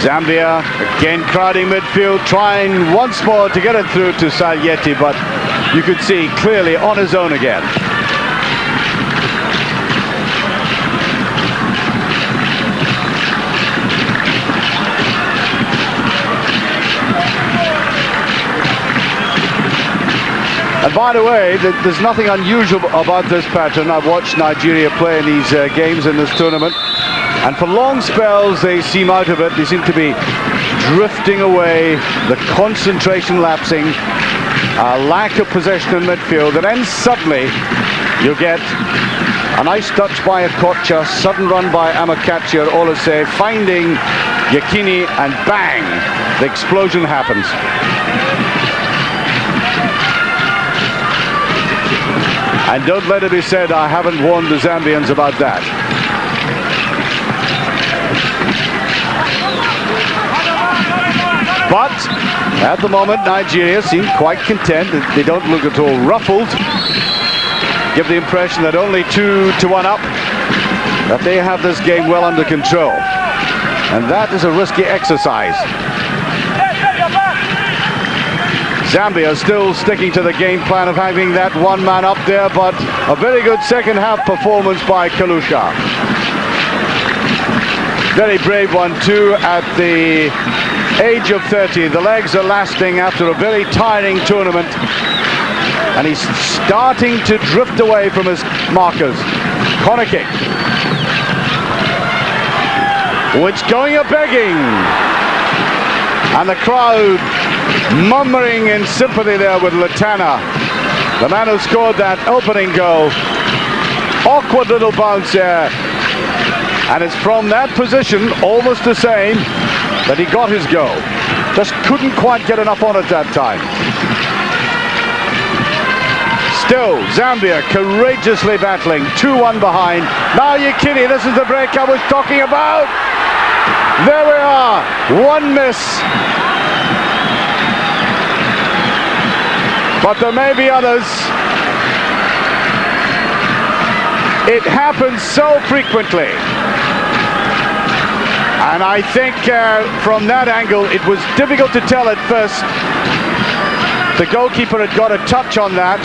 Zambia again crowding midfield, trying once more to get it through to Salyeti, but you could see clearly on his own again. And by the way, there's nothing unusual about this pattern. I've watched Nigeria play in these games in this tournament. And for long spells, they seem out of it. They seem to be drifting away, the concentration lapsing, lack of possession in midfield. And then suddenly, you get a nice touch by Okocha, sudden run by Amakachi or Olise, finding Yekini, and bang, the explosion happens. And don't let it be said I haven't warned the Zambians about that. But at the moment, Nigeria seem quite content. They don't look at all ruffled. Give the impression that only 2-1 up, that they have this game well under control. And that is a risky exercise. Zambia still sticking to the game plan of having that one man up there, but a very good second half performance by Kalusha. Very brave one too at the age of 30. The legs are lasting after a very tiring tournament, and he's starting to drift away from his markers. Corner kick, which going a begging, and the crowd murmuring in sympathy there with Latana, the man who scored that opening goal. Awkward little bounce there, and it's from that position, almost the same, that he got his goal. Just couldn't quite get enough on it that time. Still, Zambia courageously battling, 2-1 behind. Now Yekini, this is the break I was talking about. There we are, one miss. But there may be others. It happens so frequently. And I think from that angle, it was difficult to tell at first. The goalkeeper had got a touch on that.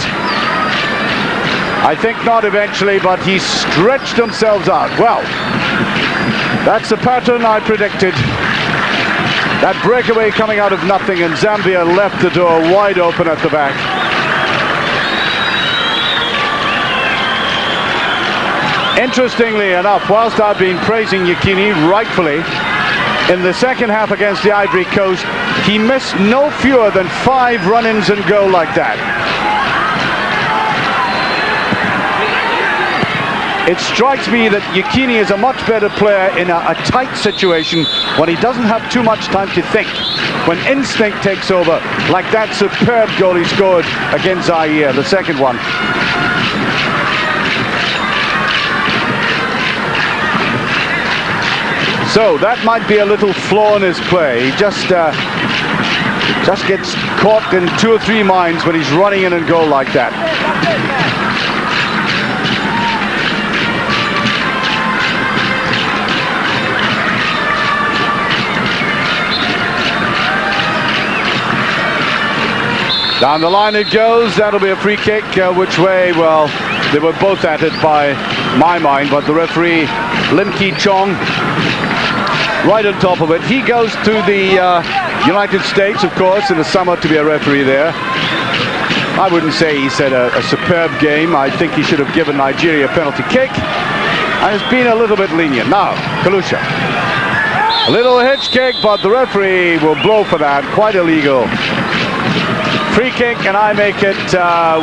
I think not eventually, but he stretched themselves out. Well, that's the pattern I predicted. That breakaway coming out of nothing, and Zambia left the door wide open at the back. Interestingly enough, whilst I've been praising Yekini rightfully, in the second half against the Ivory Coast, he missed no fewer than 5 run-ins and goal like that. It strikes me that Yekini is a much better player in a tight situation when he doesn't have too much time to think. When instinct takes over, like that superb goal he scored against Zaire, the second one. So that might be a little flaw in his play. He just gets caught in 2 or 3 minds when he's running in and goal like that. Down the line it goes. That'll be a free kick. Which way? Well, they were both at it by my mind, but the referee, Lim Ki Chong, right on top of it. He goes to the United States, of course, in the summer to be a referee there. I wouldn't say he's had a superb game. I think he should have given Nigeria a penalty kick, and it's been a little bit lenient. Now, Kalusha. A little hitch kick, but the referee will blow for that. Quite illegal. Free kick, and I make it.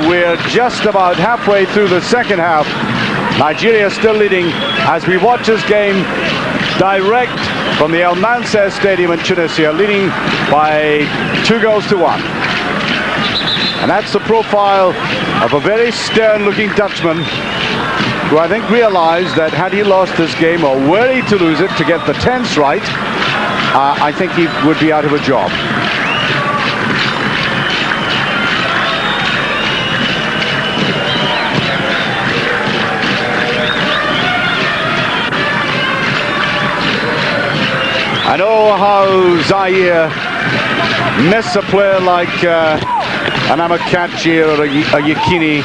We're just about halfway through the second half. Nigeria still leading as we watch this game direct from the El Mansour Stadium in Tunisia, leading by 2-1. And that's the profile of a very stern-looking Dutchman who I think realized that had he lost this game, or were he to lose it to get the tense right, I think he would be out of a job. I know how Zaire miss a player like an Amakachi or a Yekini.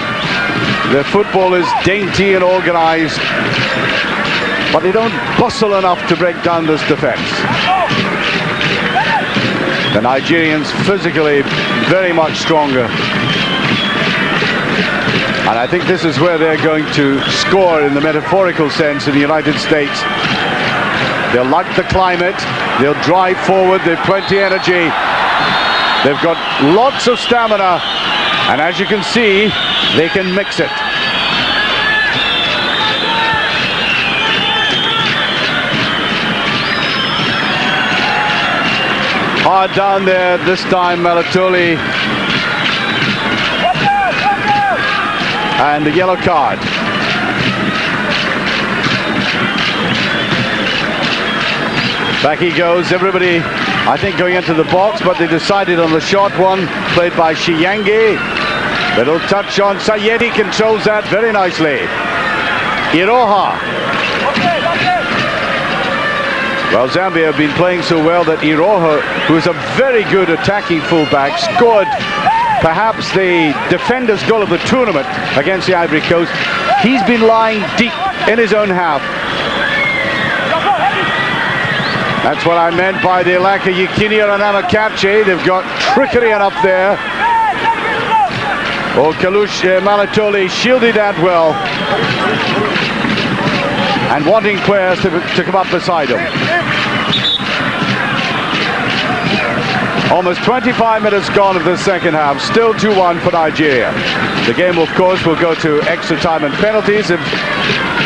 Their football is dainty and organized, but they don't bustle enough to break down this defense. The Nigerians physically very much stronger. And I think this is where they're going to score in the metaphorical sense in the United States. They'll like the climate, they'll drive forward, they've plenty of energy, they've got lots of stamina, and as you can see, they can mix it. Hard down there, this time Malatoli. And the yellow card. Back he goes, everybody, I think, going into the box, but they decided on the short one, played by Shiyangi. Little touch on Sayedi, controls that very nicely. Iroha. Well, Zambia have been playing so well that Iroha, who is a very good attacking fullback, scored perhaps the defender's goal of the tournament against the Ivory Coast. He's been lying deep in his own half. That's what I meant by the lack of Yekini and Amakachi. They've got trickery enough there. Oh, Kalush Malatoli shielded that well. And wanting players to come up beside him. Almost 25 minutes gone of the second half. Still 2-1 for Nigeria. The game, of course, will go to extra time and penalties if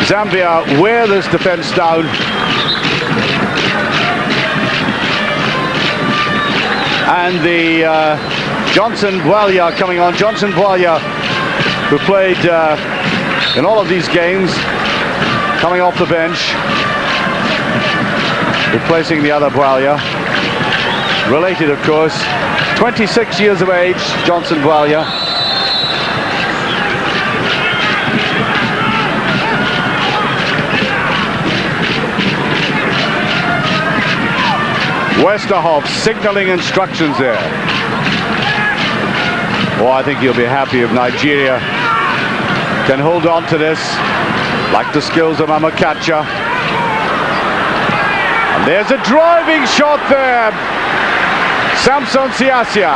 Zambia wear this defense down. And the Johnson Bwalya coming on. Johnson Bwalya, who played in all of these games, coming off the bench, replacing the other Bwalya. Related, of course. 26 years of age, Johnson Bwalya. Westerhoff signaling instructions there. Oh, I think you'll be happy if Nigeria can hold on to this, like the skills of Amakacha. And there's a driving shot there. Samson Siasia.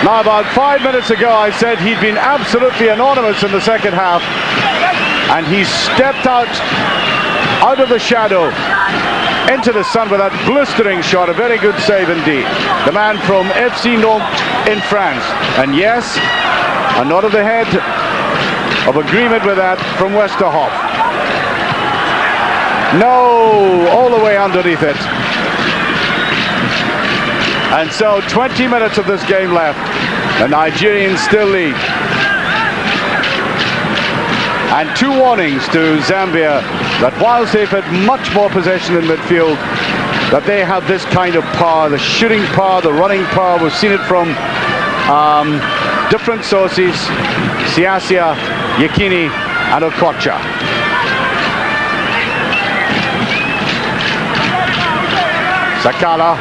Now, about 5 minutes ago, I said he'd been absolutely anonymous in the second half, and he stepped out of the shadow into the sun with that blistering shot. A very good save indeed. The man from FC Nantes in France. And yes, a nod of the head of agreement with that from Westerhoff. No, all the way underneath it. And so 20 minutes of this game left. The Nigerians still lead. And 2 warnings to Zambia that whilst they've had much more possession in midfield, that they have this kind of power, the shooting power, the running power. We've seen it from different sources, Siasia, Yekini and Okocha. Sakala.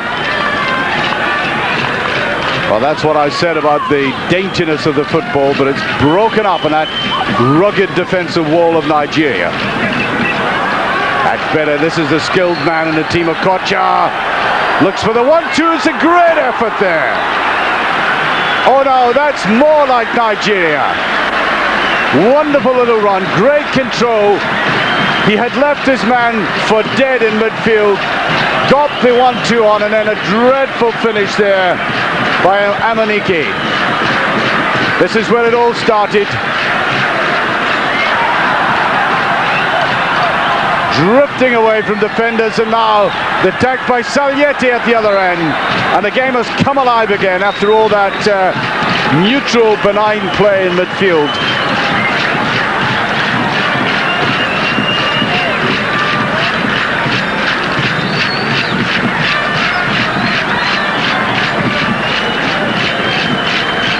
Well, that's what I said about the daintiness of the football, but it's broken up in that rugged defensive wall of Nigeria. That's better. This is the skilled man in the team of Okocha. Looks for the 1-2. It's a great effort there. Oh no, that's more like Nigeria. Wonderful little run, great control. He had left his man for dead in midfield, got the 1-2 on, and then a dreadful finish there by Amaniki. This is where it all started. Drifting away from defenders, and now the attack by Salieti at the other end. And the game has come alive again after all that neutral, benign play in midfield.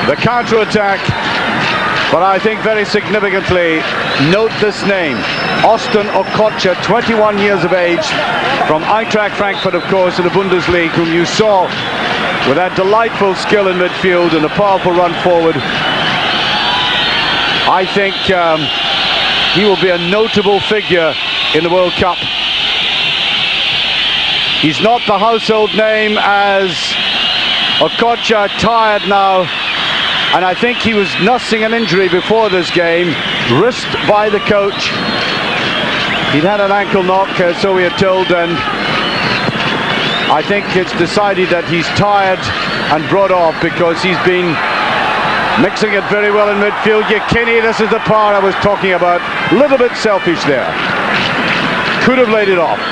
The counter-attack, but I think very significantly, note this name, Austin Okocha, 21 years of age, from Eintracht Frankfurt, of course, in the Bundesliga, whom you saw with that delightful skill in midfield and a powerful run forward. I think he will be a notable figure in the World Cup. He's not the household name as Okocha, tired now. And I think he was nursing an injury before this game, risked by the coach. He'd had an ankle knock, so we are told, and I think it's decided that he's tired and brought off because he's been mixing it very well in midfield. Yekini, this is the power I was talking about. A little bit selfish there. Could have laid it off.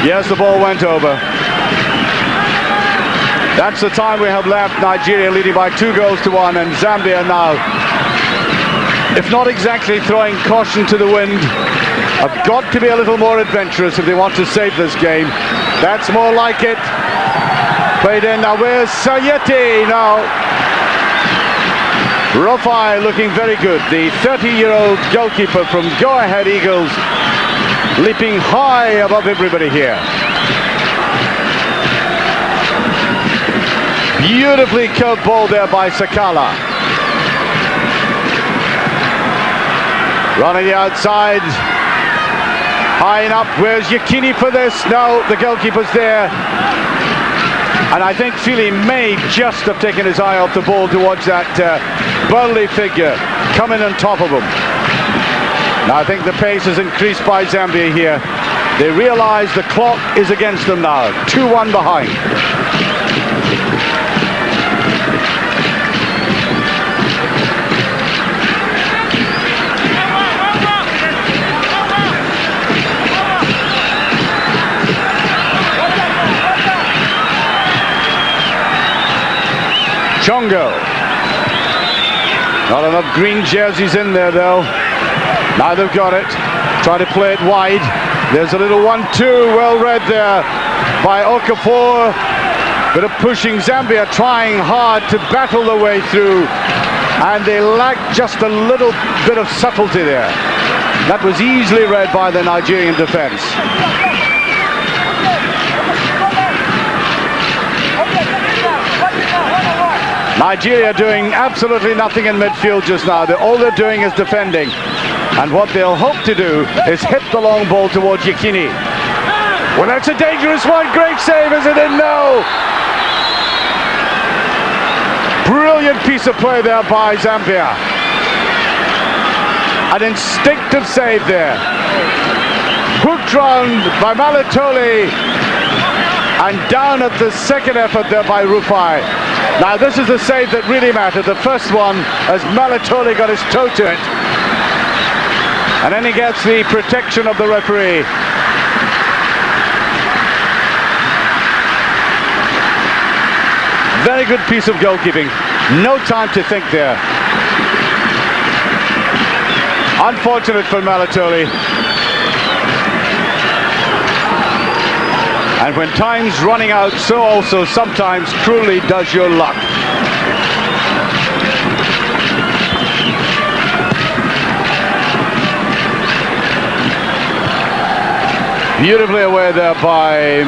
Yes, the ball went over. That's the time we have left. Nigeria leading by 2-1, and Zambia now, if not exactly throwing caution to the wind, have got to be a little more adventurous if they want to save this game. That's more like it. Played in now. Where's Sayeti now? Rufai looking very good. The 30-year-old goalkeeper from Go Ahead Eagles, leaping high above everybody here. Beautifully curved ball there by Sakala. Running the outside. High enough. Where's Yekini for this? No, the goalkeeper's there. And I think Philly may just have taken his eye off the ball towards that burly figure coming on top of him. Now I think the pace has increased by Zambia here. They realize the clock is against them now. 2-1 behind. Chongo. Not enough green jerseys in there though. Now they've got it. Try to play it wide. There's a little 1-2. Well read there by Okafor. Bit of pushing. Zambia trying hard to battle their way through. And they lack just a little bit of subtlety there. That was easily read by the Nigerian defense. Nigeria doing absolutely nothing in midfield just now. All they're doing is defending. And what they'll hope to do is hit the long ball towards Yekini. Well, that's a dangerous one. Great save, is it? And no! Brilliant piece of play there by Zambia. An instinctive save there. Hooked round by Malatoli. And down at the second effort there by Rufai. Now this is the save that really mattered. The first one, as Malatoli got his toe to it. And then he gets the protection of the referee. Very good piece of goalkeeping. No time to think there. Unfortunate for Malatoli. And when time's running out, so also sometimes truly does your luck. Beautifully away there by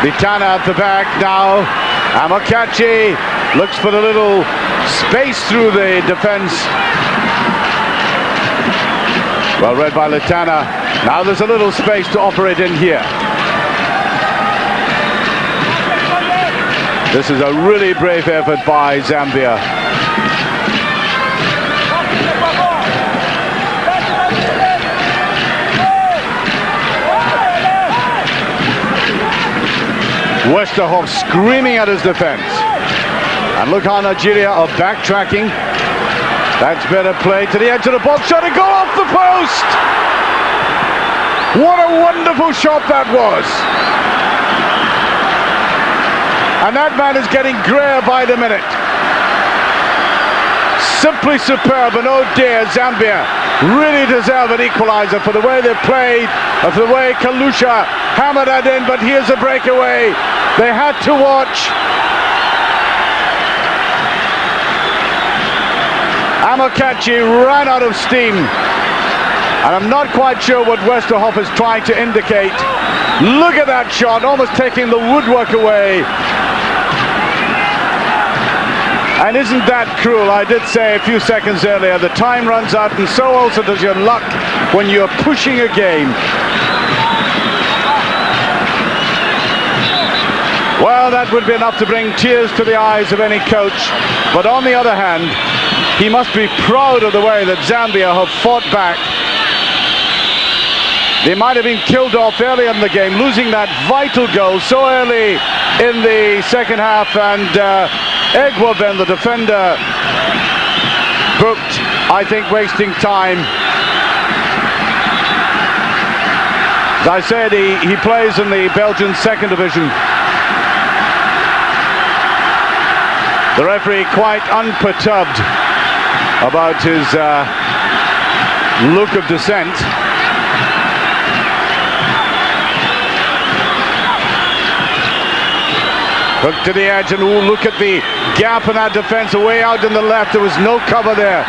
Litana at the back now. Amokachi looks for the little space through the defense. Well read by Litana. Now there's a little space to operate in here. This is a really brave effort by Zambia. Westerhoff screaming at his defense. And look how Nigeria are backtracking. That's better play to the edge of the box. Shot to go off the post! What a wonderful shot that was. And that man is getting grayer by the minute. Simply superb, and oh dear, Zambia really deserve an equalizer for the way they played, and for the way Kalusha hammered that in, but here's a breakaway. They had to watch. Amokachi ran out of steam. And I'm not quite sure what Westerhoff is trying to indicate. Look at that shot, almost taking the woodwork away. And isn't that cruel? I did say a few seconds earlier, the time runs out, and so also does your luck when you're pushing a game. Well, that would be enough to bring tears to the eyes of any coach. But on the other hand, he must be proud of the way that Zambia have fought back. They might have been killed off early in the game, losing that vital goal so early in the second half, and Egwoben, the defender, booked, I think, wasting time. As I said, he plays in the Belgian second division. The referee quite unperturbed about his look of dissent. Hook to the edge, and look at the gap in that defense away out in the left. There was no cover there.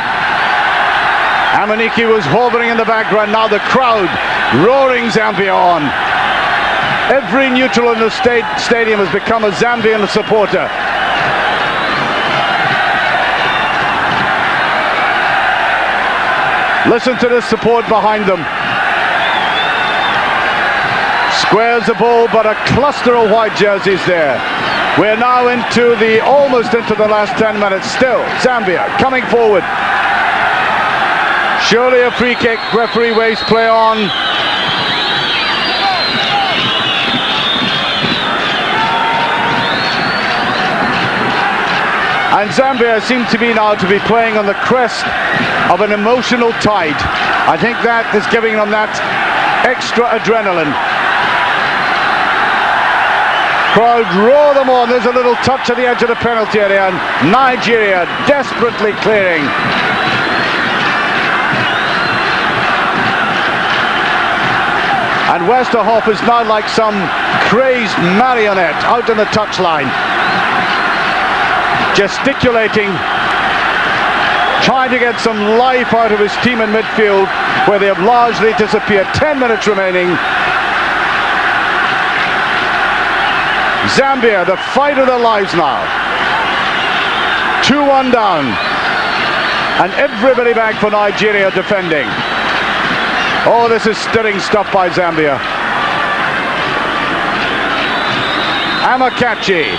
Amaniki was hovering in the background. Now the crowd roaring Zambia on. Every neutral in the stadium has become a Zambian supporter. Listen to the support behind them. Squares the ball, but a cluster of white jerseys there. We're now almost into the last 10 minutes. Still, Zambia coming forward. Surely a free kick. Referee waves play on. And Zambia seem to be playing on the crest of an emotional tide. I think that is giving them that extra adrenaline. Crowd roar them on. There's a little touch at the edge of the penalty area, and Nigeria desperately clearing. And Westerhoff is now like some crazed marionette out on the touchline, gesticulating, trying to get some life out of his team in midfield, where they have largely disappeared. 10 minutes remaining. Zambia, the fight of their lives now. 2-1 down. And everybody back for Nigeria defending. Oh, this is stirring stuff by Zambia. Amokachi.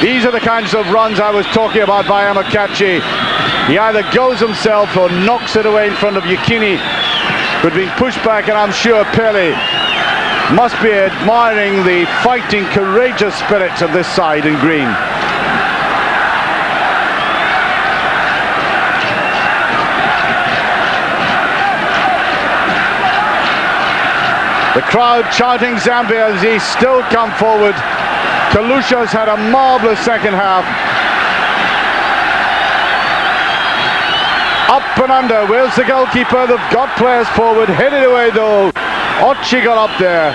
These are the kinds of runs I was talking about by Amokachi. He either goes himself or knocks it away in front of Yukini, who'd been pushed back, and I'm sure Pele must be admiring the fighting, courageous spirits of this side in green. The crowd chanting Zambia as he still come forward. Kalusha's had a marvelous second half. Up and under, where's the goalkeeper? They've got players forward, hit it away though. Ochi got up there.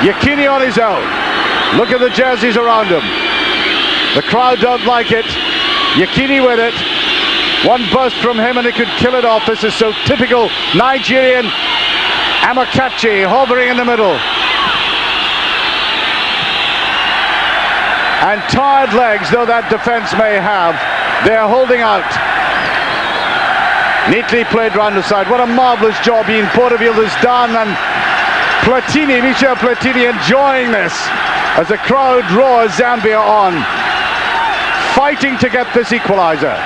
Yakini on his own. Look at the jerseys around him. The crowd don't like it. Yakini with it. One burst from him and it could kill it off. This is so typical Nigerian. Amakachi hovering in the middle. And tired legs, though that defense may have, they're holding out. Neatly played round the side. What a marvelous job Ian Porterfield has done, and Platini, Michel Platini enjoying this as the crowd roars Zambia on, fighting to get this equalizer.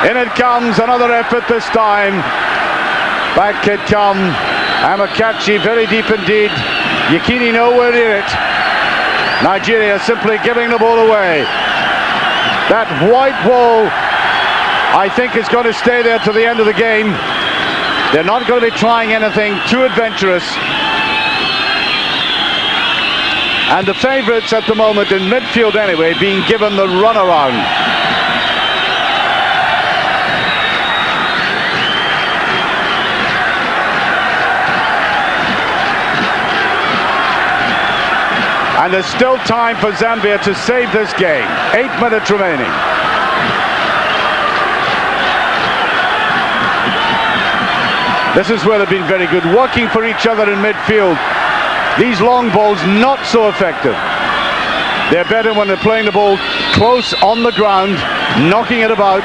In it comes, another effort this time. Back it come. Amakachi very deep indeed. Yakini nowhere near it. Nigeria simply giving the ball away. That white wall, I think, is going to stay there to the end of the game. They're not going to be trying anything too adventurous. And the favourites at the moment in midfield anyway, being given the runaround. And there's still time for Zambia to save this game. 8 minutes remaining. This is where they've been very good, working for each other in midfield. These long balls not so effective. They're better when they're playing the ball close on the ground, knocking it about.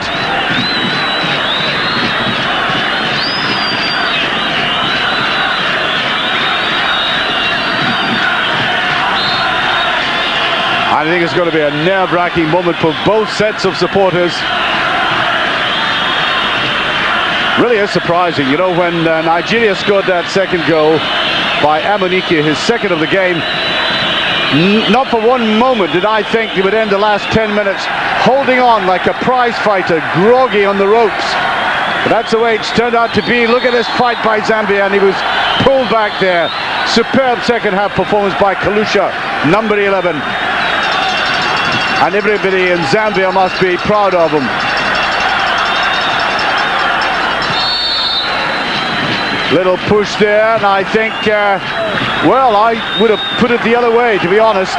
I think it's going to be a nerve-wracking moment for both sets of supporters. Really is surprising, you know, when Nigeria scored that second goal by Amunike, his second of the game. Not for one moment did I think he would end the last 10 minutes holding on like a prize fighter, groggy on the ropes. But that's the way it's turned out to be. Look at this fight by Zambia, and he was pulled back there. Superb second half performance by Kalusha, number 11. And everybody in Zambia must be proud of him. Little push there, and I think, well, I would have put it the other way, to be honest.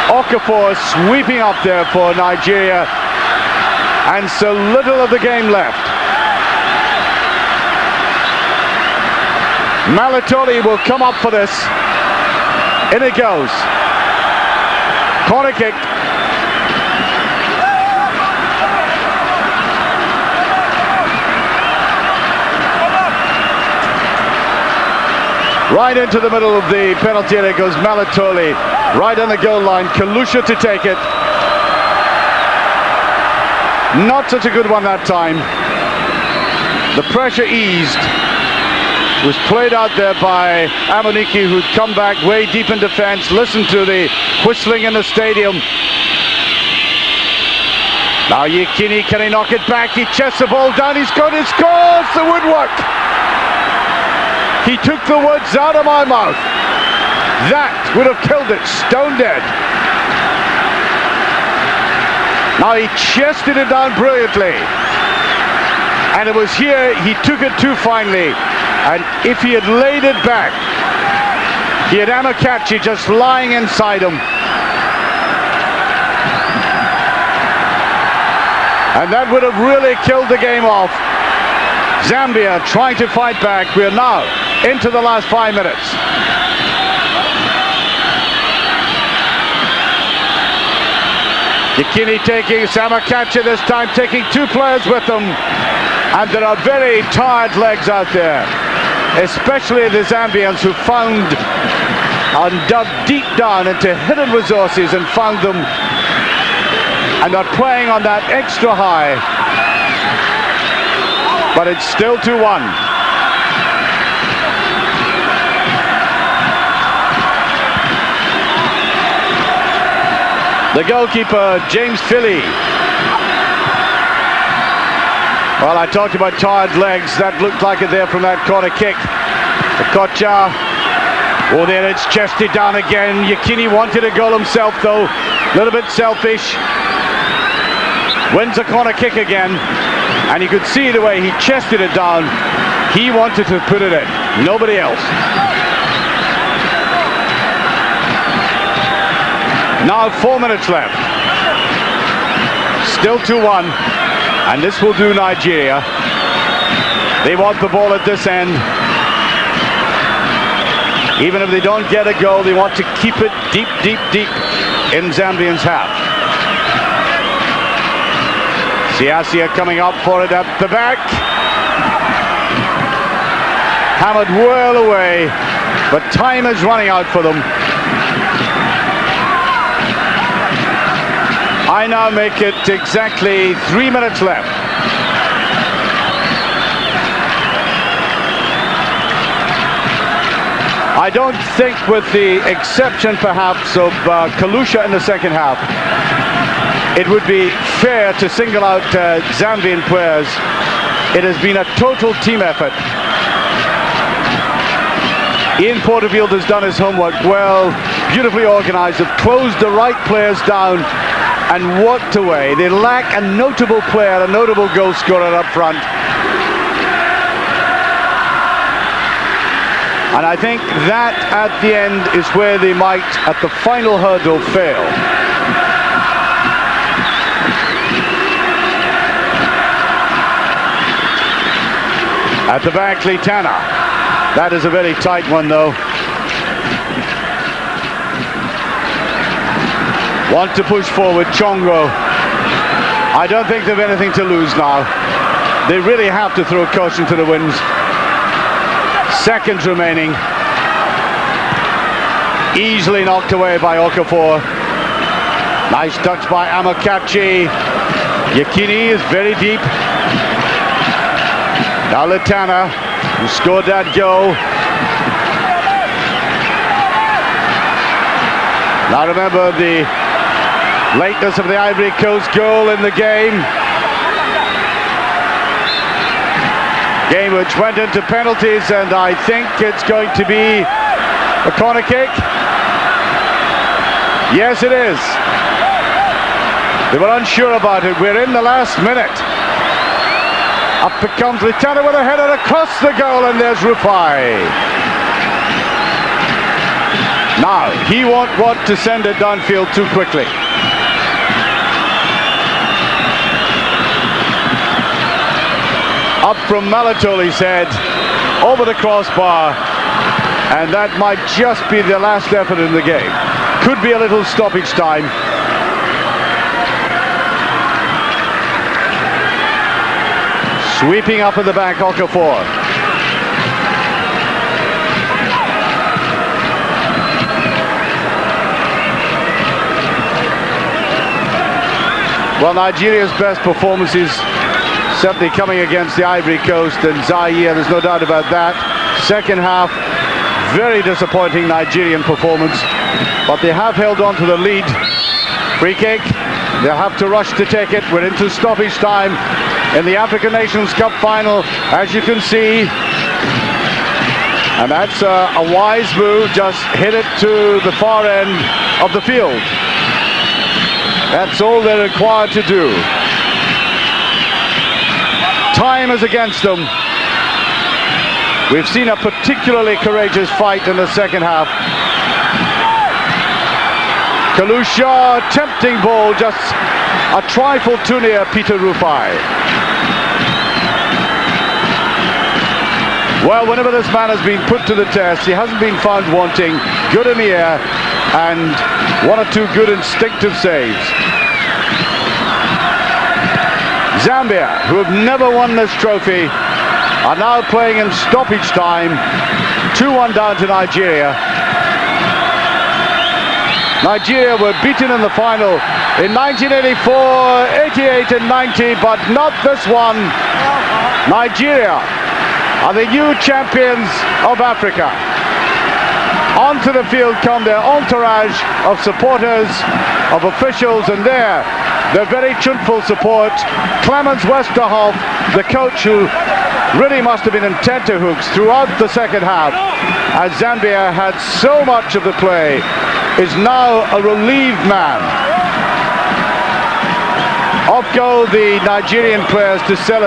Okafor sweeping up there for Nigeria, and so little of the game left. Malatoli will come up for this. In it goes. Corner kick. Right into the middle of the penalty area goes Malatoli. Right on the goal line. Kalusha to take it. Not such a good one that time. The pressure eased. Was played out there by Amunike, who'd come back way deep in defense. Listen to the whistling in the stadium. Now Yakini, can he knock it back? He chests the ball down, he's got it, scores the woodwork. He took the words out of my mouth. That would have killed it, stone dead. Now he chested it down brilliantly. And it was here he took it too finely. And if he had laid it back, he had Amakachi just lying inside him. And that would have really killed the game off. Zambia trying to fight back. We're now into the last 5 minutes. Yakini taking Amakachi this time, taking 2 players with them. And there are very tired legs out there, especially the Zambians, who found and dug deep down into hidden resources and found them, and are playing on that extra high. But it's still 2-1. The goalkeeper, James Philly. Well, I talked about tired legs. That looked like it there from that corner kick. Kocha. Oh, there it's chested down again. Yekini wanted a goal himself, though. A little bit selfish. Wins a corner kick again. And you could see the way he chested it down. He wanted to put it in. Nobody else. Now 4 minutes left. Still 2-1. And this will do Nigeria. They want the ball at this end. Even if they don't get a goal, they want to keep it deep, deep, deep in Zambians' half. Siasia coming up for it at the back. Hammered well away, but time is running out for them. I now make it exactly 3 minutes left. I don't think, with the exception perhaps of Kalusha in the second half, it would be fair to single out Zambian players. It has been a total team effort. Ian Porterfield has done his homework well, beautifully organized, have closed the right players down and walked away. They lack a notable player, a notable goal scorer up front. And I think that at the end is where they might, at the final hurdle, fail. At the back, Litana. That is a very tight one, though. Want to push forward, Chongo. I don't think they've anything to lose now. They really have to throw caution to the winds. Seconds remaining. Easily knocked away by Okafor. Nice touch by Amokachi. Yekini is very deep. Now Litana, who scored that goal. Now remember the lateness of the Ivory Coast goal in the game. Game which went into penalties, and I think it's going to be a corner kick. Yes, it is. They were unsure about it. We're in the last minute. Up it comes Litana with a header across the goal, and there's Rufai. Now, he won't want to send it downfield too quickly. Up from Malatol, he said, over the crossbar, and that might just be the last effort in the game. Could be a little stoppage time. Sweeping up at the back, Okafor. Well, Nigeria's best performances certainly coming against the Ivory Coast and Zaire, there's no doubt about that. Second half, very disappointing Nigerian performance, but they have held on to the lead. Free kick, they'll have to rush to take it. We're into stoppage time in the African Nations Cup final, as you can see. And that's a wise move, just hit it to the far end of the field. That's all they're required to do. Time is against them. We've seen a particularly courageous fight in the second half. Kalusha, tempting ball, just a trifle too near Peter Rufai. Well, whenever this man has been put to the test, he hasn't been found wanting. Good in the air, and one or two good instinctive saves. Zambia, who have never won this trophy, are now playing in stoppage time. 2-1 down to Nigeria. Nigeria were beaten in the final in 1984, 88 and 90, but not this one. Nigeria are the new champions of Africa. Onto the field come their entourage of supporters, of officials, and their very truthful support. Clemens Westerhoff, the coach who really must have been in tenterhooks throughout the second half, as Zambia had so much of the play, is now a relieved man. Off go the Nigerian players to celebrate.